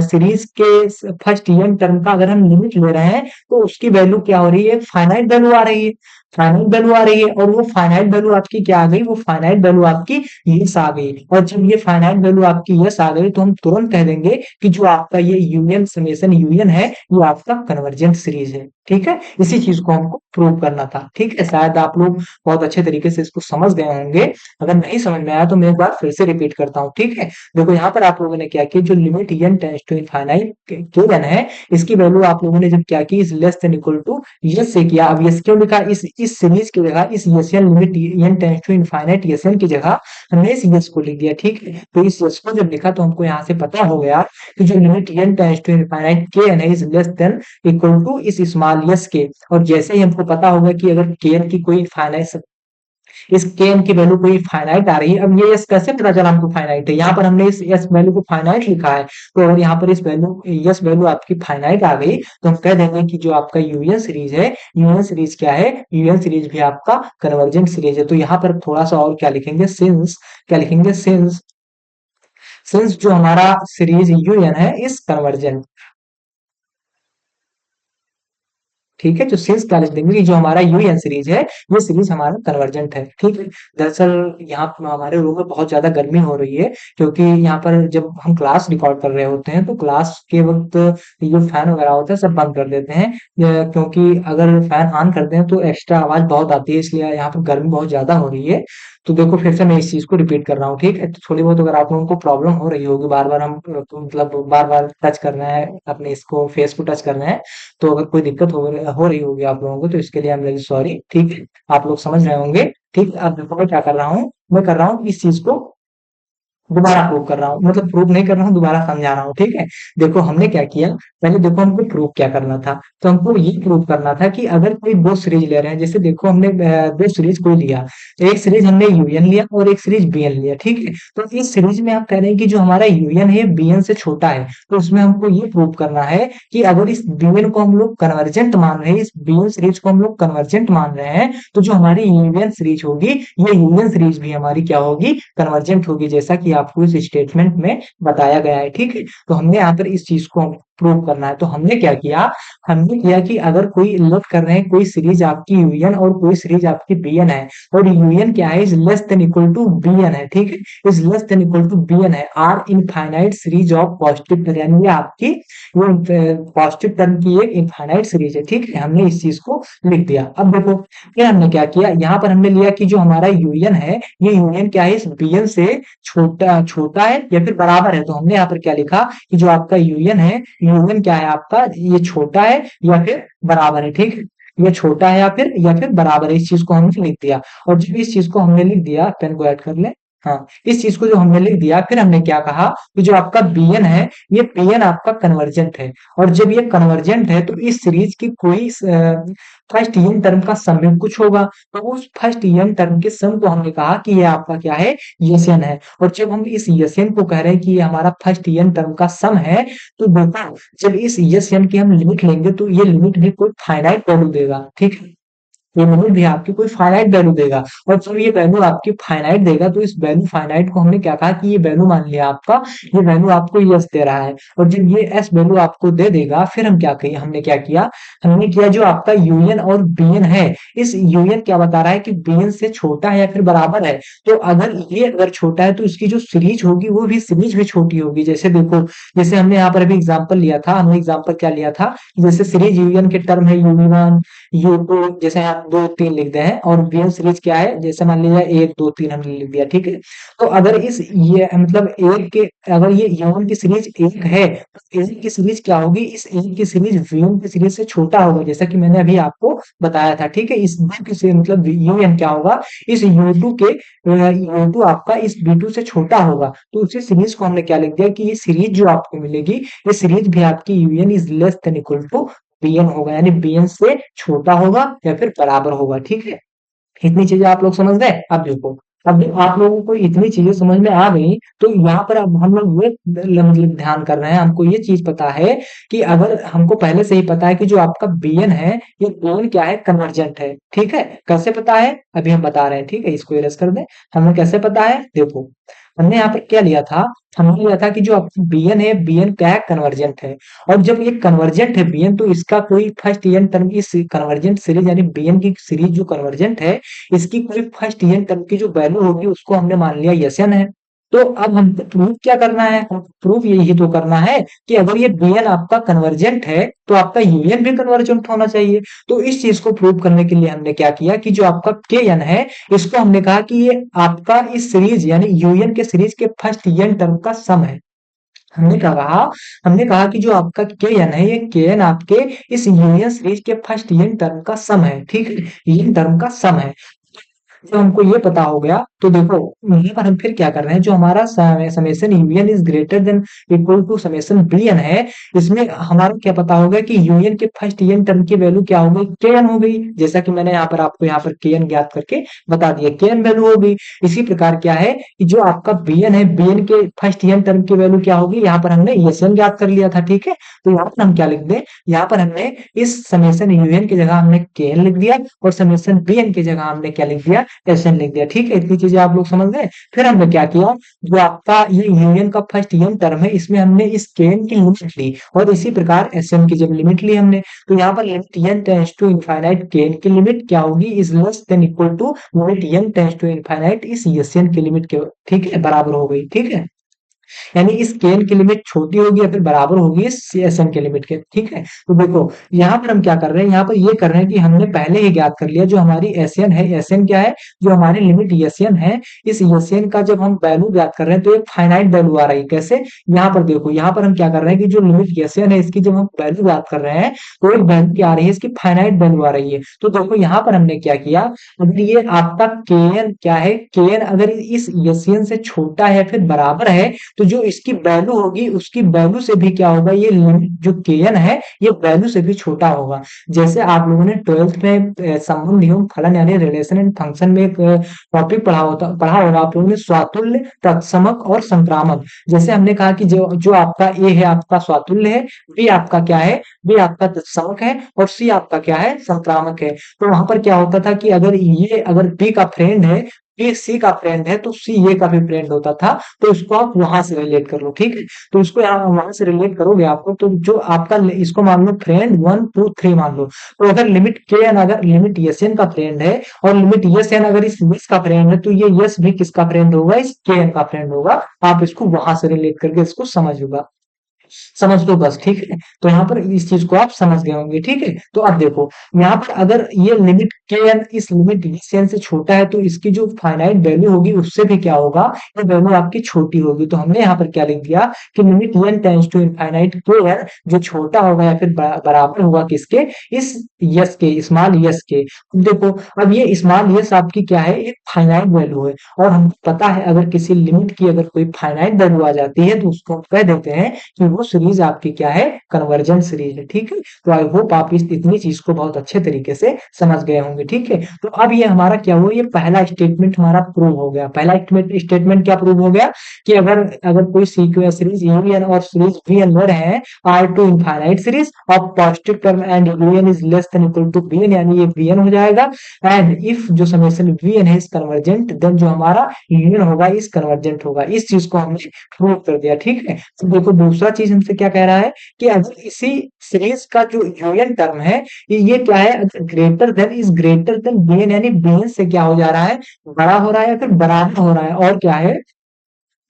सीरीज के फर्स्ट n टर्म का अगर हम लिमिट ले रहे हैं तो उसकी वैल्यू क्या हो रही है, फाइनाइट वैल्यू आ रही है, फाइनाइट वैल्यू आ रही है। और वो फाइनाइट वैल्यू आपकी क्या आ गई, वो फाइनाइट वैल्यू आपकी यस आ गई। और जब ये फाइनाइट वैल्यू आपकी यस आ गई तो हम तुरंत कह देंगे कि जो आपका ये यूनियन समेशन यूनियन है वो आपका कन्वर्जेंट सीरीज है, ठीक है। इसी चीज को हमको प्रूव करना था, ठीक है। शायद आप लोग बहुत अच्छे तरीके से इसको समझ गए होंगे, अगर नहीं समझ में आया तो मैं एक बार फिर से रिपीट करता हूँ, ठीक है। देखो यहाँ पर आप लोगों ने क्या किया, जो limit n tends to infinite kn है, इसकी वैल्यू आप लोगों ने जब क्या की, is less than equal to S से किया। अब यस क्यों लिखा, इस सीरीज की जगह, इस S limit n tends to infinite yn की जगह हमने इस यस को लिख दिया, ठीक है। तो इस यस को जब लिखा तो हमको यहाँ से पता हो गया कि जो limit n tends to infinite kn है, is less than equal to इस स्मॉल यस के। और जैसे ही हमको पता होगा कि अगर kn की कोई फाइनाइट, इस kn की वैल्यू कोई फाइनाइट आ रही है, अब ये s कैसे पता चला हमको फाइनाइट है, यहाँ पर हमने इस s वैल्यू को फाइनाइट लिखा है। तो अगर यहाँ पर इस वैल्यू s वैल्यू आपकी फाइनाइट आ गई तो हम कह देंगे कि जो आपका यूनियन सीरीज है, यूनियन सीरीज क्या है, यूनियन सीरीज भी आपका कन्वर्जेंट सीरीज है। तो यहाँ पर थोड़ा सा और क्या लिखेंगे, सिंस, क्या लिखेंगे, सिंस जो हमारा सीरीज यूनियन है इस कन्वर्जेंट, ठीक है, जो सीरीज क्या लिख देंगे कि जो हमारा यूएन सीरीज है, ये सीरीज हमारा कन्वर्जेंट है, ठीक है। दरअसल यहाँ हमारे रूम में बहुत ज्यादा गर्मी हो रही है, क्योंकि यहाँ पर जब हम क्लास रिकॉर्ड कर रहे होते हैं तो क्लास के वक्त ये जो फैन वगैरह होता है सब बंद कर देते हैं, क्योंकि अगर फैन ऑन करते हैं तो एक्स्ट्रा आवाज बहुत आती है, इसलिए यहाँ पर गर्मी बहुत ज्यादा हो रही है। तो देखो फिर से मैं इस चीज को रिपीट कर रहा हूँ, ठीक है। तो थोड़ी बहुत अगर आप लोगों को प्रॉब्लम हो रही होगी, बार बार हम मतलब बार बार टच करना है अपने इसको फेस को टच करना है, तो अगर कोई दिक्कत हो रही होगी आप लोगों को तो इसके लिए आई एम रियली सॉरी, ठीक है। आप लोग समझ रहे होंगे, ठीक है। अब देखो मैं क्या कर रहा हूँ, मैं कर रहा हूँ इस चीज को दोबारा प्रूव कर रहा हूँ, मतलब प्रूव नहीं कर रहा हूँ, दोबारा समझा रहा हूँ, ठीक है। देखो हमने क्या किया, पहले देखो हमको प्रूव क्या करना था, तो हमको ये प्रूव करना था कि अगर कोई दो सीरीज ले रहे हैं, जैसे देखो हमने दो सीरीज कोई लिया, एक सीरीज हमने यूएन लिया और एक सीरीज बीएन लिया, ठीक है। तो इस सीरीज में आप कह रहे हैं कि जो हमारा यूएन है बीएन से छोटा है, तो उसमें हमको ये प्रूव करना है कि अगर इस बीएन को हम लोग कन्वर्जेंट मान रहे हैं, इस बीएन सीरीज को हम लोग कन्वर्जेंट मान रहे हैं, तो जो हमारी यूएन सीरीज होगी, ये यूएन सीरीज भी हमारी क्या होगी, कन्वर्जेंट होगी, जैसा कि आपको इस स्टेटमेंट में बताया गया है, ठीक है। तो हमने यहाँ पर इस चीज को प्रूव करना है, तो हमने क्या किया, हमने किया कि अगर कोई लेट कर रहे हैं कोई सीरीज आपकी यूएन और कोई सीरीज आपकी बीएन है, और यूएन क्या है, is less than equal to b n है, ठीक है। Is less than equal to b n है, are infinite series of positive term, यानी ये आपकी पॉजिटिव टर्म की एक इनफाइनाइट सीरीज है, ठीक है। हमने इस चीज को लिख दिया। अब देखो फिर हमने क्या किया, यहाँ पर हमने लिया कि जो हमारा यूएन है, ये यूएन क्या है, इस बीएन से छोटा छोटा है या फिर बराबर है, तो हमने यहाँ पर क्या लिखा कि जो आपका यूएन है, यूएन क्या है आपका, ये छोटा है या फिर बराबर है, ठीक है। ये छोटा है या फिर बराबर है, इस चीज को हमने लिख दिया। और जब इस चीज को हमने लिख दिया, पेन को ऐड कर ले, हाँ, इस चीज को जो हमने लिख दिया, फिर हमने क्या कहा कि जो आपका बीएन है, ये बीएन आपका कन्वर्जेंट है, और जब ये कन्वर्जेंट है तो इस सीरीज की कोई फर्स्ट ईएन टर्म का सम भी कुछ होगा, तो उस फर्स्ट ईएन टर्म के सम को हमने कहा कि ये आपका क्या है, यसन है। और जब हम इस यसन को कह रहे हैं कि ये हमारा फर्स्ट ईएन टर्म का सम है, तो देखो जब इस यसन की हम लिमिट लेंगे तो ये लिमिट भी कोई फाइनाइट वैल्यू देगा, ठीक है। ये लिमिट भी आपकी कोई फाइनाइट वैल्यू देगा, और जब ये वैल्यू आपकी फाइनाइट देगा तो इस वैल्यू फाइनाइट को हमने क्या कहा कि ये वैल्यू मान लिया आपका, ये वैल्यू आपको यस दे रहा है, और जब ये एस वैल्यू आपको दे देगा, फिर हम क्या कहिए, हमने क्या किया, हमने किया जो आपका यूएन और बीएन है, इस यूएन क्या बता रहा है कि बीएन से छोटा है या फिर बराबर है, तो अगर छोटा है तो इसकी जो सीरीज होगी वो भी सीरीज भी छोटी होगी। जैसे देखो, जैसे हमने यहाँ पर अभी एग्जाम्पल लिया था, हमने एग्जाम्पल क्या लिया था, जैसे सीरीज यूएन के टर्म है यूनिवन यू2, जैसे आप 2 3 लिख दे हैं, और बीएन सीरीज क्या है, जैसे मान लीजिए 1 2 3 हमने लिख दिया, ठीक है। तो अगर इस ये मतलब एक के, अगर ये यूएन की सीरीज एक है, तो एक की सीरीज क्या होगी, इस एक की सीरीज वीएन की सीरीज से छोटा होगा, जैसा कि मैंने अभी आपको बताया था, ठीक है। इस बी की से मतलब यूएन क्या होगा, इस यू2 के यू2 आपका इस बी2 से छोटा होगा, तो उसी सीरीज को हमने क्या लिख दिया कि ये सीरीज जो आपको मिलेगी, ये सीरीज भी आपकी UN is less than equal to BN होगा, यानी बीएन से छोटा होगा या फिर बराबर होगा, ठीक है। इतनी चीजें आप लोग समझ गए। अब देखो, अब जब आप लोगों को इतनी चीजें समझ में आ गई, तो यहाँ पर अब हम लोग ये मतलब ध्यान कर रहे हैं, हमको ये चीज पता है कि अगर हमको पहले से ही पता है कि जो आपका बीएन है, ये बीएन क्या है, कन्वर्जेंट है, ठीक है। कैसे पता है, अभी हम बता रहे हैं, ठीक है। इसको इरेज कर दें, हमें कैसे पता है, देखो हमने यहाँ पर क्या लिया था, हमने लिया था कि जो बीएन है, बीएन क्या है, कन्वर्जेंट है, और जब ये कन्वर्जेंट है बीएन, तो इसका कोई फर्स्ट ईएन टर्म, इस कन्वर्जेंट सीरीज यानी बीएन की सीरीज जो कन्वर्जेंट है, इसकी कोई फर्स्ट ईएन टर्म की जो वैल्यू होगी उसको हमने मान लिया यसन है। तो अब हमको प्रूफ क्या करना है, प्रूफ यही तो करना है कि अगर ये बीएन आपका कन्वर्जेंट है तो आपका यूएन भी कन्वर्जेंट होना चाहिए। तो इस चीज को प्रूव करने के लिए हमने क्या किया कि जो आपका के एन है, इसको हमने कहा कि ये आपका इस सीरीज यानी यूएन के सीरीज के फर्स्ट ईएन टर्म का सम है। हमने क्या कहा, हमने कहा कि जो आपका के एन है, ये के एन आपके इस यूनियन सीरीज के फर्स्ट ईएन टर्म का सम है, ठीक है, ईएन टर्म का सम है। जब हमको ये पता हो गया, तो देखो यहाँ पर हम फिर क्या कर रहे हैं, जो हमारा summation union is greater than equal to summation BN है, इसमें हमारा क्या पता होगा कि यूनियन के फर्स्ट ईएन टर्म की वैल्यू क्या हो गई, के एन हो गई, जैसा कि मैंने यहाँ पर आपको यहाँ पर के एन ज्ञात करके बता दिया, के एन वैल्यू हो गई। इसी प्रकार क्या है कि जो आपका बीएन है, बीएन के फर्स्ट ईएन टर्म की वैल्यू क्या होगी, यहाँ पर हमने एसएन ज्ञात कर लिया था, ठीक है। तो यहाँ पर हम क्या लिख दें, यहाँ पर हमने इस समेशन यूनियन की जगह हमने के एन लिख दिया, और समेशन बीएन की जगह हमने क्या लिख दिया, एस एन लिख दिया। ठीक है, इतनी चीजें आप लोग समझ गए। फिर हमने क्या किया, जो आपका ये यूनियन का फर्स्ट यूनियन टर्म है, इसमें हमने इस केन की लिमिट ली, और इसी प्रकार एस एन की जब लिमिट ली हमने, तो यहाँ पर limit N tends to infinite केन की लिमिट क्या होगी, is less than equal to limit N tends to infinite इस एस एन की लिमिट के, ठीक है, बराबर हो गई। ठीक है, यानी इस केन की लिमिट छोटी होगी या फिर बराबर होगी इस एस एन के लिमिट के। ठीक है, तो देखो यहाँ पर हम क्या कर रहे हैं, यहाँ पर ये कर रहे हैं कि हमने पहले ही ज्ञात कर लिया जो हमारी एस एन है। एस एन क्या है, जो हमारी लिमिट एस एन है, इस एस एन का जब हम वैल्यू ज्ञात कर रहे हैं तो एक फाइनाइट वैल्यू आ रही है। कैसे, यहाँ पर देखो, यहाँ पर हम क्या कर रहे हैं कि जो लिमिट एस एन है इसकी जब हम वैल्यू ज्ञात कर रहे हैं तो एक वैल्यू क्या आ रही है, इसकी फाइनाइट वैल्यू आ रही है। तो देखो यहाँ पर हमने क्या किया, अगर ये आपका केएन क्या है, केएन अगर इस एस एन से छोटा है फिर बराबर है, तो जो इसकी वैल्यू होगी उसकी वैल्यू से भी क्या होगा, ये लिमिट जो केएन है ये वैल्यू से भी छोटा होगा। जैसे आप लोगों ने 12th में संबंध एवं फलन यानी रिलेशन एंड फंक्शन में एक टॉपिक पढ़ा होगा आप लोगों ने, स्वातुल्य, तत्समक और संक्रामक। जैसे हमने कहा कि जो जो आपका ए है आपका स्वातुल्य है, बी आपका क्या है, बी आपका तत्समक है, और सी आपका क्या है, संक्रामक है। तो वहां पर क्या होता था कि अगर बी का फ्रेंड है, बी सी का फ्रेंड है, तो सी ए का भी फ्रेंड होता था। तो इसको आप वहां से रिलेट कर लो। ठीक है, तो इसको यहाँ वहां से रिलेट करोगे आपको, तो जो आपका इसको मान लो फ्रेंड 1 2 3 मान लो। तो अगर लिमिट के एन अगर लिमिट एस एन का फ्रेंड है और लिमिट एस एन अगर इस यस का फ्रेंड है, तो ये यस भी किसका फ्रेंड होगा, इस के एन का फ्रेंड होगा। आप इसको वहां से रिलेट करके इसको समझ लो बस। ठीक है, तो यहाँ पर इस चीज को आप समझ गए होंगे। ठीक है, तो अब देखो यहाँ पर अगर ये लिमिट के एन इस लिमिट एन से छोटा है, तो इसकी जो फाइनाइट वैल्यू होगी उससे भी क्या होगा, ये वैल्यू आपकी छोटी होगी। तो हमने यहाँ पर क्या लिख दिया कि limit N tends to infinite K N जो छोटा होगा या फिर बराबर होगा किसके, इस यस के, स्मॉल यस के। देखो अब ये स्मॉल यस आपकी क्या है, एक फाइनाइट वैल्यू है, और हमको पता है अगर किसी लिमिट की अगर कोई फाइनाइट वैल्यू आ जाती है तो उसको हम कह देते हैं कि वो सीरीज आपकी क्या है, कन्वर्जेंट सीरीज है। ठीक है, तो आई होप आप इस इतनी चीज को बहुत अच्छे तरीके से समझ गए होंगे। ठीक है, तो अब ये हमारा क्या हुआ, ये पहला स्टेटमेंट हमारा प्रूव हो गया। पहला स्टेटमेंट क्या प्रूव हो गया कि अगर अगर कोई सीक्वेंस सीरीज यूनियन और सीरीज वीएन में रहे are two infinite series of positive term and union is less than equal to VN, यानी ये वीएन हो जाएगा। एंड इफ जो समेशन वीएन है इस कन्वर्जेंट, देन जो हमारा यूनियन होगा इस कन्वर्जेंट होगा। इस चीज को हमने प्रूव कर दिया। ठीक है, तो देखो दूसरा चीज हमसे क्या कह रहा है कि अगर इसी सीरीज का जो यूनियन टर्म है ये क्या है, greater than is greater than BN, यानी बीएन से क्या हो जा रहा है, बड़ा हो रहा है या फिर बराबर हो रहा है, और क्या है,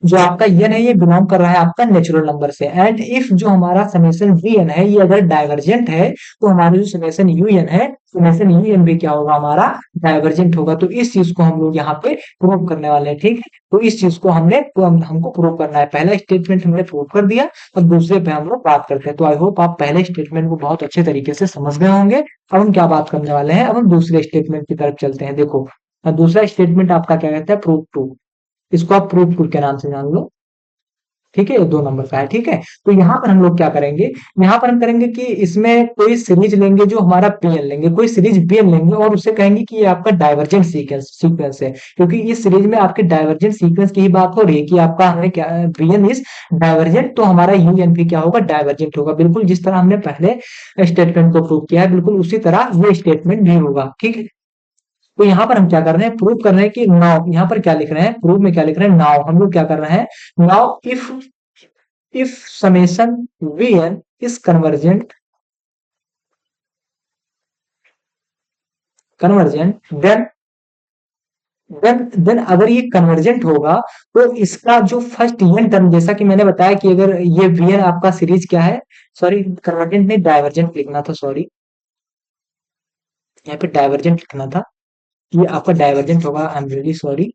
जो आपका एन है ये बिलोंग कर रहा है आपका नेचुरल नंबर से। एंड इफ जो हमारा समेशन वीएन है ये अगर डाइवर्जेंट है, तो हमारा जो समेशन यूएन है, समेशन यूएन भी क्या होगा, हमारा डाइवर्जेंट होगा। तो इस चीज को हम लोग यहाँ पे प्रूव करने वाले हैं। ठीक है, तो इस चीज को हमको प्रूव करना है। पहला स्टेटमेंट हमने प्रूव कर दिया, और दूसरे पे हम लोग बात करते हैं। तो आई होप आप पहले स्टेटमेंट को बहुत अच्छे तरीके से समझ गए होंगे। अब हम क्या बात करने वाले हैं, अब हम दूसरे स्टेटमेंट की तरफ चलते हैं। देखो दूसरा स्टेटमेंट आपका क्या कहता है, प्रूव टू। इसको आप प्रूफ टू के नाम से जान लो। ठीक है, ये 2 नंबर का है। ठीक है, तो यहाँ पर हम लोग क्या करेंगे, यहाँ पर हम करेंगे कि इसमें कोई सीरीज लेंगे जो हमारा पीएन लेंगे, कोई सीरीज बीएन लेंगे, और उससे कहेंगे कि ये आपका डाइवर्जेंट सीक्वेंस है। क्योंकि इस सीरीज में आपके डाइवर्जेंट सीक्वेंस की ही बात हो रही है कि आपका हमने क्या, बीएन इज डाइवर्जेंट, तो हमारा यूएन भी क्या होगा, डाइवर्जेंट होगा। बिल्कुल जिस तरह हमने पहले स्टेटमेंट को प्रूव किया है, बिल्कुल उसी तरह ये स्टेटमेंट भी होगा। ठीक है, तो यहाँ पर हम क्या कर रहे हैं, प्रूव कर रहे हैं कि नाउ, यहाँ पर क्या लिख रहे हैं, प्रूव में क्या लिख रहे हैं, नाउ हम लोग क्या कर रहे हैं, now if summation VN is convergent then अगर ये कन्वर्जेंट होगा, तो इसका जो फर्स्ट यूनियन टर्म, जैसा कि मैंने बताया कि अगर ये वीएन आपका सीरीज क्या है, सॉरी कन्वर्जेंट नहीं डाइवर्जेंट लिखना था, सॉरी यहाँ पे डाइवर्जेंट लिखना था, ये आपका डाइवर्जेंट होगा, आई एम रियली सॉरी।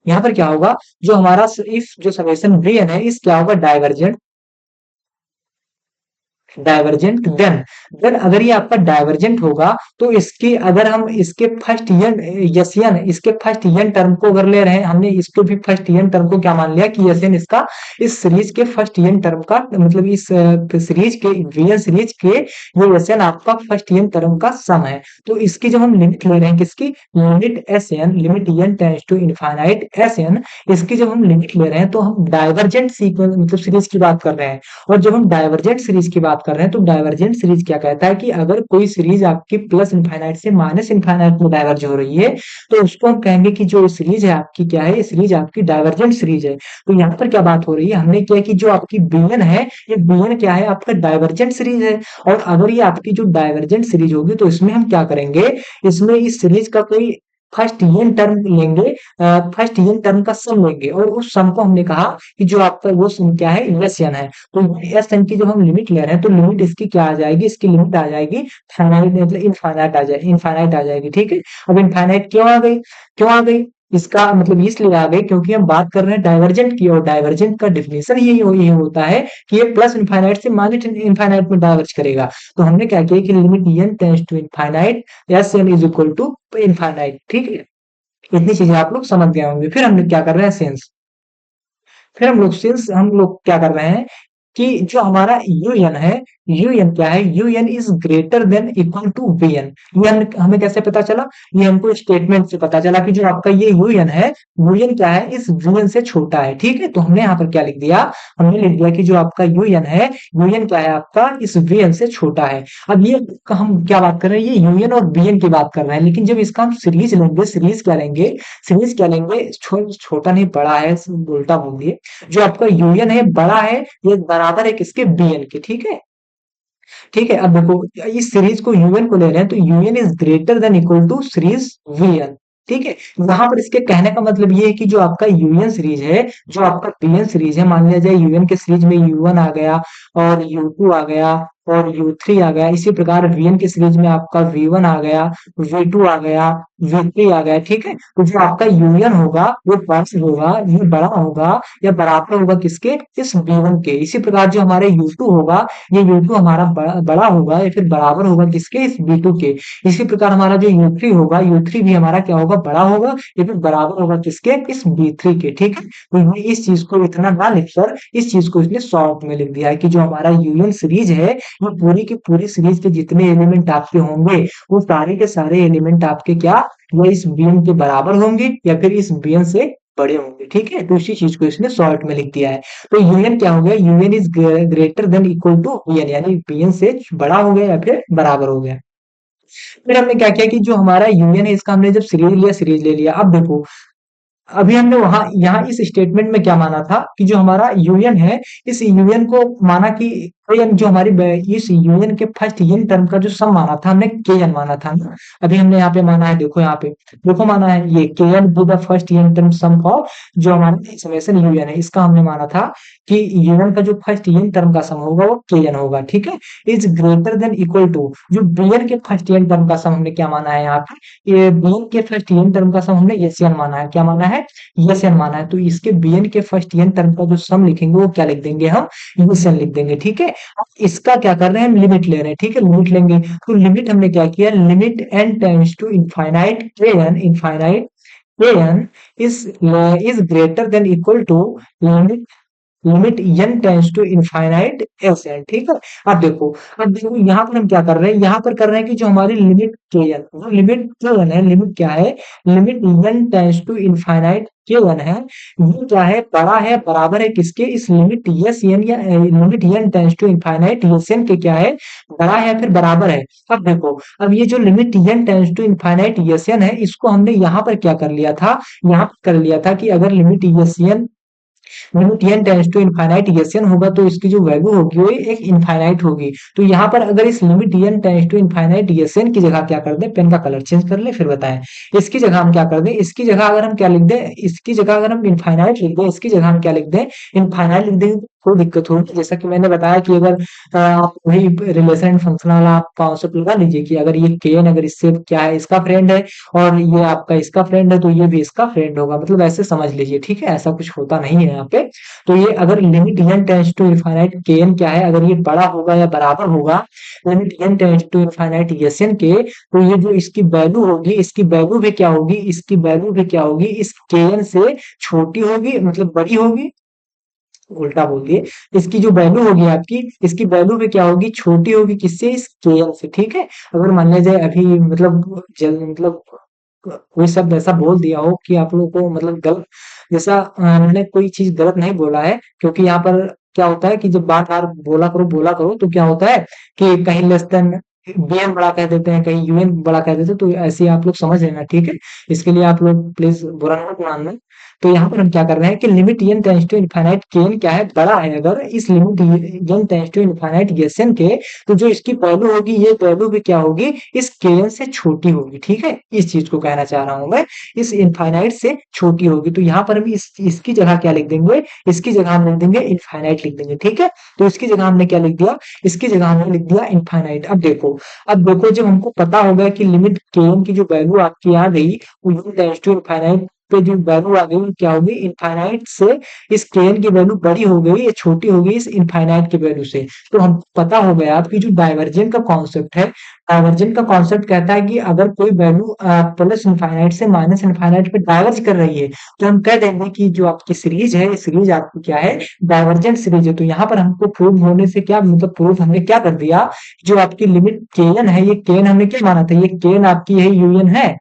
यहाँ पर क्या होगा, जो हमारा इफ जो समेशन वीएन है इस क्या होगा, देन अगर ये आपका डाइवर्जेंट होगा, तो इसकी अगर हम इसके फर्स्ट यन इसके फर्स्ट यन टर्म को अगर ले रहे हैं, हमने इसको भी फर्स्ट यन टर्म को क्या मान लिया कि यन इसका इस सीरीज के फर्स्ट यन टर्म का, मतलब इस सीरीज के वीएन सीरीज के ये यन आपका फर्स्ट यन टर्म का सम है। तो इसकी जब हम लिमिट ले रहे हैं, किसकी limit S N, limit N tends to infinite S N, इसकी जब हम लिमिट ले रहे हैं तो हम डाइवर्जेंट सीक्वेंस मतलब सीरीज की बात कर रहे हैं। और जब हम डाइवर्जेंट सीरीज की बात बात कर रहे हैं तो डाइवर्जेंट सीरीज क्या कहता है कि अगर कोई सीरीज आपकी प्लस इनफाइनाइट से माइनस इनफाइनाइट में डाइवर्ज हो रही है तो उसको हम कहेंगे कि जो सीरीज है आपकी क्या है, ये सीरीज आपकी डाइवर्जेंट सीरीज है। तो यहाँ पर क्या बात हो रही है, हमने क्या कि जो आपकी bn है, ये bn क्या है, आपका डाइवर्जेंट सीरीज है। और अगर ये आपकी जो डाइवर्जेंट सीरीज होगी तो इसमें हम क्या करेंगे, इसमें इस सीरीज का कोई फर्स्ट n टर्म लेंगे, फर्स्ट n टर्म का सम लेंगे और उस सम को हमने कहा कि जो आपका वो सम क्या है, एस एन है। तो एस एन की जब हम लिमिट ले रहे हैं तो लिमिट इसकी क्या आ जाएगी, इसकी लिमिट आ जाएगी फाइनाइट, मतलब इनफाइनाइट आ जाएगी, इनफाइनाइट आ जाएगी। ठीक है, अब इनफाइनाइट क्यों आ गई, क्यों आ गई, इसका मतलब इसलिए आ गई क्योंकि हम बात कर रहे हैं डाइवर्जेंट की, और डाइवर्जेंट का डेफिनेशन यही होता है कि ये प्लस इनफाइनाइट से माइनस इनफाइनाइट में डाइवर्ज करेगा। तो हमने क्या किया कि limit n tends to infinite, S N is equal to infinite. ठीक है, इतनी चीजें आप लोग समझ गए होंगे। फिर हमने क्या कर रहे हैं, सेंस, फिर हम लोग क्या कर रहे हैं कि जो हमारा यूएन है, यूएन क्या है, UN is greater than equal to VN. ये हमें कैसे पता चला, ये हमको स्टेटमेंट से पता चला कि जो आपका ये यूएन है, यूएन क्या है, इस वीएन से छोटा है। ठीक है, तो हमने यहाँ पर क्या लिख दिया, हमने लिख दिया कि जो आपका यूएन है, यूएन क्या है आपका, इस वीएन से छोटा है। अब ये हम क्या बात कर रहे हैं, ये यूएन और वीएन की बात कर रहे हैं, लेकिन जब इसका हम सीरीज लेंगे, सीरीज क्या लेंगे, सीरीज क्या लेंगे, छोटा नहीं बड़ा है, उल्टा बोल दिए, जो आपका यूएन है बड़ा है, ये बराबर है किसके, बीएन के। ठीक है, ठीक है, अब देखो इस सीरीज को यूएन को ले रहे हैं तो UN is greater than equal to series VN. ठीक है, यहाँ पर इसके कहने का मतलब ये है कि जो आपका यूएन सीरीज है, जो आपका बीएन सीरीज है, मान लिया जाए यूएन के सीरीज में यू1 आ गया और यू2 आ गया और यू3 आ गया, इसी प्रकार वीएन के सीरीज में आपका वी1 आ गया, वी2 आ गया, वी3 आ गया। ठीक है, तो जो आपका यूएन होगा वो बड़ा होगा, ये बड़ा होगा या बराबर होगा किसके, इस बी1 के। इसी प्रकार जो हमारे यू2 होगा, ये यू2 हमारा बड़ा होगा या फिर बराबर होगा किसके, इस बी2 के। इसी प्रकार हमारा जो यू3 होगा, यू3 भी हमारा क्या होगा, बड़ा होगा या फिर बराबर होगा किसके, इस बी3 के। ठीक है, तो ये इस चीज को इतना ना लिखकर इस चीज को इसने शॉर्ट में लिख दिया है कि जो हमारा यूएन सीरीज है, वो पूरी की पूरी सीरीज के जितने एलिमेंट आपके होंगे, वो सारे के सारे एलिमेंट आपके क्या, वो इस बीएन के बराबर होंगे या फिर इस बीएन से बड़े होंगे। ठीक है, तो इसी चीज को इसने शॉर्ट में लिख दिया है। तो यूएन क्या हो गया, UN is greater than equal to BN, यानी बीएन से बड़ा हो गया या फिर बराबर हो गया। फिर हमने क्या किया कि जो हमारा यूएन है, इसका हमने जब सीरीज लिया, सीरीज ले लिया। अब देखो, अभी हमने वहां यहाँ इस स्टेटमेंट में क्या माना था कि जो हमारा यूनियन है, इस यूनियन को माना कि जो हमारी इस यूनियन के फर्स्ट एन टर्म का जो सम माना था, हमने के एन माना था ना। अभी हमने यहाँ पे माना है, देखो यहाँ पे, देखो माना है ये K N to the first N term sum of जो हमारा समेशन यूनियन है, इसका हमने माना था कि यूनियन का जो फर्स्ट एन टर्म का सम होगा वो के एन होगा। ठीक है, is greater than equal to जो बीएन के फर्स्ट एन टर्म का सम हमने क्या माना है, यहाँ पे ये बीएन के फर्स्ट एन टर्म का सम हमने एसएन माना है। क्या माना है, एसएन माना है। तो इसके बीएन के फर्स्ट एन टर्म का जो सम लिखेंगे वो क्या लिख देंगे, हम एसएन लिख देंगे। ठीक है, अब इसका क्या कर रहे हैं, हम लिमिट ले रहे हैं। ठीक है, लिमिट लेंगे तो लिमिट हमने क्या किया, limit N tends to infinite K N, infinite K N is greater than equal to limit limit n tends to infinite S N. ठीक है, अब देखो यहाँ पर हम क्या कर रहे हैं, यहाँ पर कर रहे हैं कि जो हमारी लिमिट के एन, वो लिमिट के एन है, लिमिट क्या है, limit n tends to infinite K N है, ये क्या है, बड़ा है, बराबर है किसके, इस लिमिट एस एन या limit n tends to infinite S N के क्या है, बड़ा है फिर बराबर है। अब देखो, अब ये जो limit n tends to infinite S N है, इसको हमने यहाँ पर क्या कर लिया था, यहाँ पर कर लिया था कि अगर limit S N limit n tends to infinite SN होगा तो इसकी जो वैल्यू होगी वो एक इनफाइनाइट होगी। तो यहाँ पर अगर इस limit n tends to infinite SN की जगह क्या कर दें, पेन का कलर चेंज कर ले फिर बताएं। इसकी जगह हम क्या कर दें, इसकी जगह अगर हम क्या लिख दें, इसकी जगह अगर हम इनफाइनाइट लिख दें, इसकी जगह हम क्या लिख दें, इनफाइनाइट लिख देंगे, कोई दिक्कत होगी। जैसा कि मैंने बताया कि अगर आप वही रिलेशन फंक्शन वाला आप कॉन्सेप्ट लगा लीजिए कि अगर ये केन अगर इससे क्या है, इसका फ्रेंड है और ये आपका इसका फ्रेंड है तो ये भी इसका फ्रेंड होगा, मतलब ऐसे समझ लीजिए। ठीक है, ऐसा कुछ होता नहीं है यहाँ पे। तो ये अगर limit n tends to infinite kn क्या है, अगर ये बड़ा होगा या बराबर होगा limit n tends to infinite sn के, तो ये जो इसकी वैल्यू होगी, इसकी वैल्यू भी क्या होगी, इसकी वैल्यू भी क्या होगी, इस kn से छोटी होगी, मतलब बड़ी होगी, उल्टा बोल दिए। इसकी जो वैल्यू होगी आपकी, इसकी वैल्यू भी क्या होगी, छोटी होगी किससे, इस kn से। ठीक है, अगर मान लिया जाए अभी मतलब मतलब कोई शब्द ऐसा बोल दिया हो कि आप लोगों को मतलब गलत, जैसा मैंने कोई चीज़ गलत नहीं बोला है, क्योंकि यहाँ पर क्या होता है कि जब बार-बार बोला करो तो क्या होता है कि कहीं लेस देन बीएन बड़ा कह देते हैं, कहीं यूएन बड़ा कह देते हैं, तो ऐसे आप लोग समझ लेना, ठीक है? इसके लिए आप लोग प्लीज़ बुरा मत मानना। तो यहाँ पर हम क्या कर रहे हैं कि limit n tends to infinite kn क्या है, बड़ा है अगर इस limit n tends to infinite Sn के, तो जो इसकी वैल्यू होगी ये वैल्यू भी क्या होगी, इस kn से छोटी होगी, ठीक है? इस चीज़ को कहना चाह रहा हूँ मैं, इस इनफाइनाइट से छोटी होगी। तो यहाँ पर हम इस इसकी जगह क्या लिख देंगे, इसकी जगह हम लिख देंगे इनफाइनाइट लिख देंगे, ठीक है? तो इसकी जगह हमने क्या लिख दिया, इसकी जगह हमने लिख दिया इनफाइनाइट। अब देखो जब हमको पता हो गया कि लिमिट kn की जो वैल्यू आपकी आ गई, वो n टेंड्स टू इनफाइनाइट पे जो वैल्यू आ गई वो क्या होगी, इनफाइनाइट से इस kn की वैल्यू बड़ी हो गई या छोटी हो गई इस इनफाइनाइट की वैल्यू से। तो हम पता हो गया आपकी जो डाइवर्जेंट का कॉन्सेप्ट है, डाइवर्जेंट का कॉन्सेप्ट कहता है कि अगर कोई वैल्यू प्लस इनफाइनाइट से माइनस इनफाइनाइट पे डाइवर्ज कर रही है, तो हम कह देंगे कि जो आपकी सीरीज है, ये सीरीज आपकी क्या है, डाइवर्जेंट सीरीज है। तो यहाँ पर हमको प्रूव होने से क्या मतलब, प्रूफ हमने क्या कर दिया, जो आपकी लिमिट kn है, ये kn हमने क्या माना था, ये kn आपकी है यूएन है,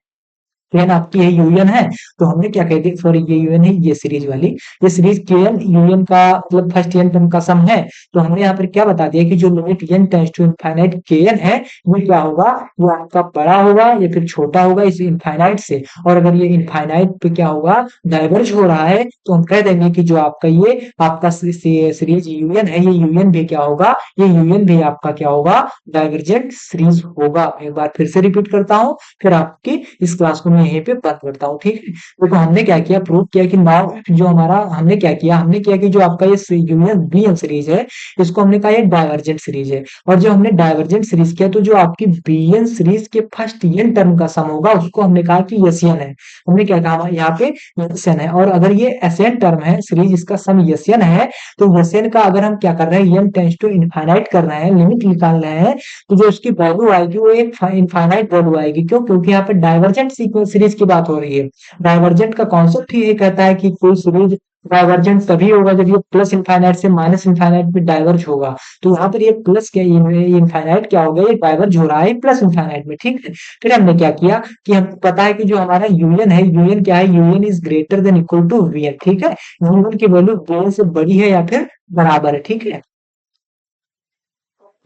kn आपकी है यूएन है। तो हमने क्या कह दिया, सॉरी ये यूएन है, ये सीरीज वाली, ये सीरीज kn यूएन का मतलब फर्स्ट n टर्म का सम है। तो हमने यहाँ पर क्या बता दिया कि जो limit n tends to infinite kn है, वो क्या होगा, वो आपका बड़ा होगा या फिर छोटा होगा इस इनफाइनाइट से। और अगर ये इनफाइनाइट पे क्या होगा, डाइवर्ज हो रहा है, तो हम कह देंगे कि जो आपका ये आपका सीरीज यूएन है, ये यूएन भी क्या होगा, ये यूएन भी आपका क्या होगा, डाइवर्जेंट सीरीज होगा। एक बार फिर से रिपीट करता हूँ, फिर आपकी इस क्लास को मैं यहीं पे बंद करता हूँ, ठीक है? देखो हमने क्या किया, प्रूव किया कि नाउ जो हमारा हमने किया कि जो आपका ये यूनियन बीएन सीरीज है, इसको हमने कहा ये डाइवर्जेंट सीरीज है। और जब हमने डाइवर्जेंट सीरीज किया, तो जो आपकी बीएन सीरीज के फर्स्ट एन टर्म का सम होगा, उसको हमने कहा कि एसएन है। हमने क्या कहा यहाँ पे, एसएन है। और अगर ये एसएन टर्म है सीरीज, इसका सम एसएन है, तो एसएन का अगर हम क्या कर रहे हैं, एन टेंड्स टू इनफाइनाइट कर रहे हैं, लिमिट निकाल रहे हैं, तो जो उसकी वैल्यू आएगी वो एक इनफाइनाइट वैल्यू आएगी। क्यों? क्योंकि यहाँ पे डाइवर्जेंट सीक्वेंस सीरीज की बात हो रही है। डाइवर्जेंट का कॉन्सेप्ट ही ये कहता है कि कोई सीरीज डाइवर्जेंट तभी होगा जब ये प्लस इनफाइनाइट से माइनस इनफाइनाइट में डाइवर्ज होगा। तो यहाँ पर ये प्लस क्या, ये इनफाइनाइट क्या हो गया, ये डाइवर्ज हो रहा है प्लस इनफाइनाइट में, ठीक है? फिर हमने क्या किया कि हमको पता है कि जो हमारा यूनियन है, यूनियन क्या है, union is greater than equal to VN, ठीक है? यूनियन की वैल्यू वीएन से बड़ी है या फिर बराबर है, ठीक है?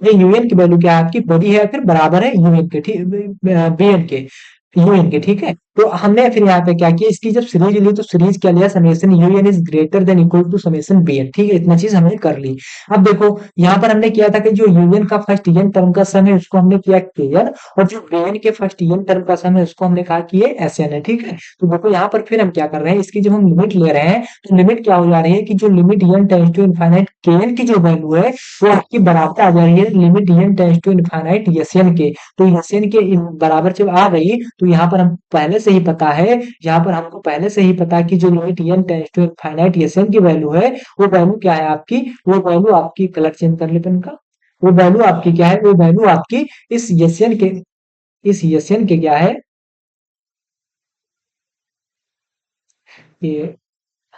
ये यूएन की वैल्यू क्या है आपकी, बड़ी है या फिर बराबर है यूएन के, ठीक, बीएन के, यूएन के, ठीक है? तो हमने फिर यहाँ पे क्या किया, इसकी जब सीरीज ली तो सीरीज क्या लिया, summation UN is greater than equal to summation BN, ठीक है? इतना चीज हमने कर ली। अब देखो यहाँ पर हमने किया था कि जो यूएन का फर्स्ट एन टर्म का सम है उसको हमने किया केएन, और जो बीएन के फर्स्ट एन टर्म का सम है उसको हमने कहा कि ये एसएन है, ठीक है? तो देखो यहाँ पर फिर हम क्या कर रहे हैं, इसकी जब हम लिमिट ले रहे हैं, तो लिमिट क्या हो जा रही है कि जो limit N tends to infinite KN की जो वैल्यू है, वो आपकी बराबर आ जा रही है limit N tends to infinite SN के। तो एसएन के बराबर जब आ गई, तो यहाँ पर हम पहले से ही पता है, यहाँ पर हमको पहले से ही पता है कि जो limit N tends to infinite SN की वैल्यू है, वो वैल्यू क्या है आपकी, वो वैल्यू आपकी, कलर चेंज कर ले पेन का, वो वैल्यू आपकी क्या है, वो वैल्यू आपकी इस एसएन के, इस एसएन के क्या है, ये,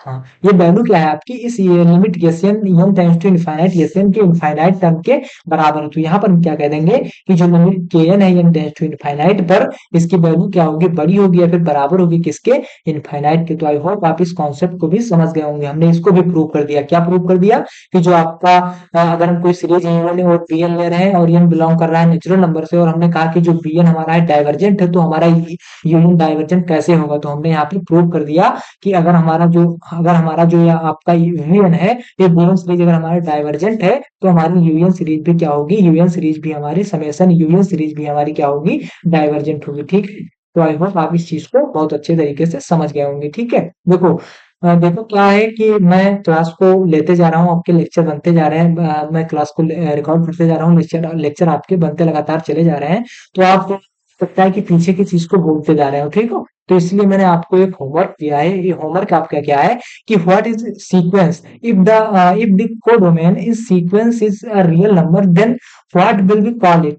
हाँ, ये वैल्यू क्या है आपकी, इस ये limit SN N tends to infinite SN के इनफाइनाइट टर्म के बराबर है। तो यहाँ पर हम क्या कह देंगे कि जो लिमिट केएन है एन टेंड्स टू इनफाइनाइट पर, इसकी वैल्यू क्या होगी, बड़ी होगी या फिर बराबर होगी किसके, इनफाइनाइट के। तो आई होप आप इस कॉन्सेप्ट को भी समझ गए होंगे। हमने इसको भी प्रूव कर दिया। क्या प्रूव कर दिया कि जो आपका अगर हम कोई सीरीज एन और बीएन ले रहे हैं और एन बिलोंग कर रहा है नेचुरल नंबर से, और हमने कहा कि जो बीएन हमारा है डाइवर्जेंट है, तो हमारा यूनियन डाइवर्जेंट कैसे होगा, तो हमने यहाँ पे प्रूव कर दिया कि अगर हमारा जो ये आपका यूनियन है, ये यूनियन सीरीज अगर हमारा डाइवर्जेंट है, तो हमारी यूनियन सीरीज भी क्या होगी, यूनियन सीरीज भी हमारी समेशन यूनियन सीरीज भी हमारी क्या होगी, डाइवर्जेंट होगी, ठीक है? तो आई होप आप इस चीज को बहुत अच्छे तरीके से समझ गए होंगे, ठीक है? देखो क्या है कि मैं क्लास को लेते जा रहा हूँ, आपके लेक्चर बनते जा रहे हैं, मैं क्लास को रिकॉर्ड करते जा रहा हूँ, लेक्चर लेक्चर आपके बनते लगातार चले जा रहे हैं। तो आप सकता है कि पीछे की चीज को भूलते जा रहे हो, ठीक हो? तो इसलिए मैंने आपको एक होमवर्क दिया है। ये होमवर्क आपका क्या है कि what is sequence, if the codomain is sequence is a real number, then what will be call it.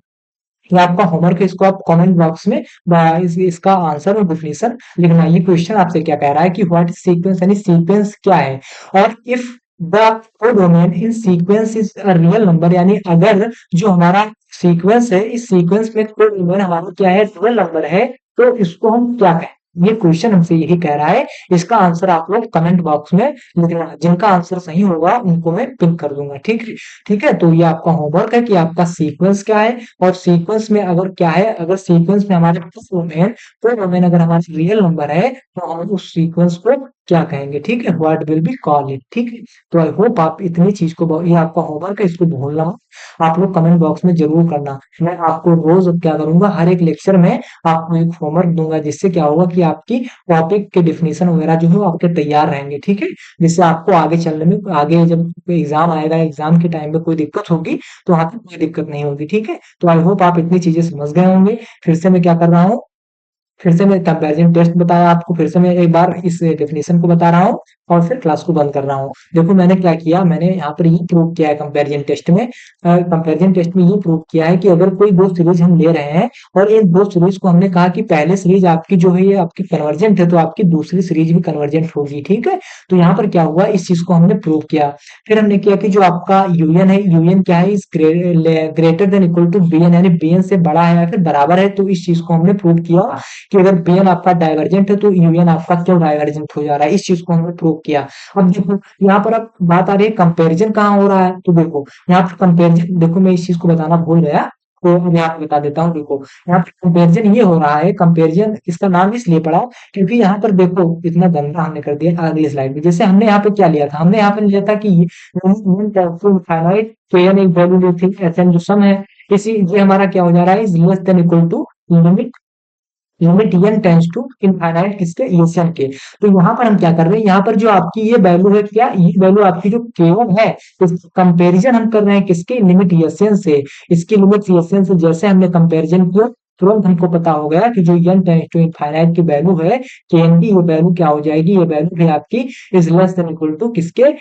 ये आपका होमवर्क है, इसको आप कमेंट बॉक्स में इसका आंसर और डेफिनेशन लिखना। ये क्वेश्चन आपसे क्या कह रहा है कि व्हाट इज सीक्वेंस, यानी सीक्वेंस क्या है, और if the codomain in sequence is a real number, यानी अगर जो हमारा सीक्वेंस है, इस सीक्वेंस में कोडोमेन हमारा क्या है, रियल नंबर है, तो इसको हम क्या कहें? ये क्वेश्चन हमसे यही कह रहा है। इसका आंसर आप लोग कमेंट बॉक्स में लिखना। जिनका आंसर सही होगा उनको मैं पिन कर दूंगा। ठीक है, ठीक है। तो ये आपका होमवर्क है कि आपका सीक्वेंस क्या है, और सीक्वेंस में अगर क्या है, अगर सीक्वेंस में हमारे पास डोमेन, तो डोमेन अगर हमारा रियल नंबर है तो हम उस सीक्वेंस को क्या कहेंगे? ठीक है, what will be call it. ठीक है, तो आई होप आप इतनी चीज को, ये आपका होमवर्क है, इसको भूलना मत। आप लोग कमेंट बॉक्स में जरूर करना। मैं आपको रोज अब क्या करूंगा, हर एक लेक्चर में आपको एक होमवर्क दूंगा, जिससे क्या होगा कि आपकी टॉपिक के डिफिनेशन वगैरह जो है वो आपके तैयार रहेंगे। ठीक है, जिससे आपको आगे चलने में, आगे जब एग्जाम आएगा, एग्जाम के टाइम में कोई दिक्कत होगी तो वहां पे कोई दिक्कत नहीं होगी। ठीक है, तो आई होप आप इतनी चीजें समझ गए होंगे। फिर से मैं क्या कर रहा हूँ, फिर से मैं कंपैरिजन टेस्ट बताया आपको, फिर से मैं एक बार इस डेफिनेशन को बता रहा हूँ और फिर क्लास को बंद कर रहा हूँ। देखो मैंने क्या किया, मैंने यहाँ पर ये प्रूव किया है कंपैरिजन टेस्ट में, कंपैरिजन टेस्ट में ये प्रूव किया है कि अगर कोई दो सीरीज हम ले रहे हैं और इन दो सीरीज को हमने कहा कि पहले सीरीज आपकी जो है ये आपकी कन्वर्जेंट है, तो आपकी दूसरी सीरीज भी कन्वर्जेंट होगी। ठीक है, तो यहाँ पर क्या हुआ, इस चीज को हमने प्रूव किया। फिर हमने किया कि जो आपका यूनियन है, यूनियन क्या है, is greater than equal to BN, यानी बीएन से बड़ा है या फिर बराबर है, तो इस चीज को हमने प्रूव किया कि अगर बीएन आपका डाइवर्जेंट है तो यूनियन आपका क्यों डाइवर्जेंट हो जा रहा है। इस चीज को हमने प्रूव किया। अब देखो यहाँ पर अब बात आ रही है कंपैरिजन कहाँ हो रहा है, तो देखो यहाँ पर कंपैरिजन, देखो मैं इस चीज को बताना भूल गया, तो अब यहाँ पे बता देता हूँ। देखो यहाँ पर कंपैरिजन ये हो रहा है, कंपैरिजन इसका नाम इसलिए पड़ा क्योंकि यहाँ पर देखो इतना गंदा हमने कर दिया अगली स्लाइड में। जैसे हमने यहाँ पे क्या लिया था, हमने यहाँ पे लिया था कि इनफाइनाइट kn एक वैल्यू ली थी, Sn जो सम है, इसी ये हमारा क्या हो जा रहा है, is less than equal to limit, limit n tends to infinite किसके, एन के। तो यहाँ पर हम क्या कर रहे हैं, यहाँ पर जो आपकी ये वैल्यू है, क्या ये वैल्यू आपकी जो k1 है, तो कंपैरिजन हम कर रहे हैं किसके, लिमिट एन से। इसकी लिमिट एन से जैसे हमने कंपैरिजन किया, तुरंत हमको पता हो गया कि जो n टेंड्स टू इनफाइनाइट की वैल्यू है kn की, वो वैल्यू क्या हो जाएगी, ये वैल्यू है आपकी is less than equal to किसके,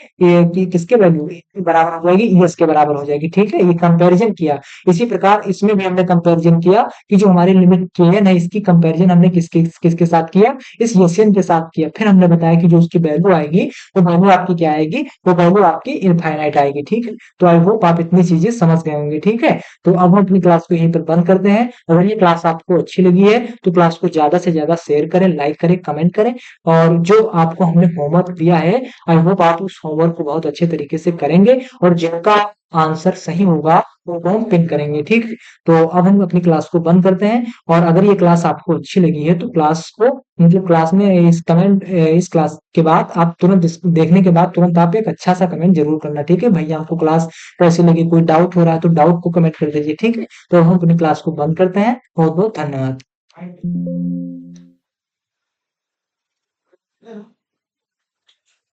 किसके वैल्यू बराबर हो जाएगी, एस के बराबर हो जाएगी। ठीक है, ये कंपैरिजन किया। इसी प्रकार इसमें भी हमने कंपैरिजन किया कि जो हमारी लिमिट kn है, इसकी कंपैरिजन हमने किसके किसके साथ किया, इस एन के साथ किया। फिर हमने बताया कि जो उसकी वैल्यू आएगी, वो वैल्यू आपकी क्या आएगी, वो वैल्यू आपकी इनफाइनाइट आएगी। ठीक है, तो आई होप आप इतनी चीजें समझ गए होंगे। ठीक है, तो अब हम अपनी क्लास को यहीं पर बंद करते हैं। अगर ये क्लास आपको अच्छी लगी है तो क्लास को ज्यादा से ज्यादा शेयर करें, लाइक करें, कमेंट करें, और जो आपको हमने होमवर्क दिया है, आई होप आप उस होमवर्क को बहुत अच्छे तरीके से करेंगे, और जिनका आंसर सही होगा उनको हम पिन करेंगे। ठीक है, तो अब हम अपनी क्लास को बंद करते हैं। और अगर ये क्लास आपको अच्छी लगी है तो क्लास को, मतलब क्लास में इस कमेंट, इस क्लास के बाद आप तुरंत, इसको देखने के बाद तुरंत आप एक अच्छा सा कमेंट जरूर करना। ठीक है, भैया हमको क्लास कैसी लगी, कोई डाउट हो रहा है तो डाउट को कमेंट कर दीजिए। ठीक है, तो हम अपनी क्लास को बंद करते हैं। बहुत बहुत धन्यवाद।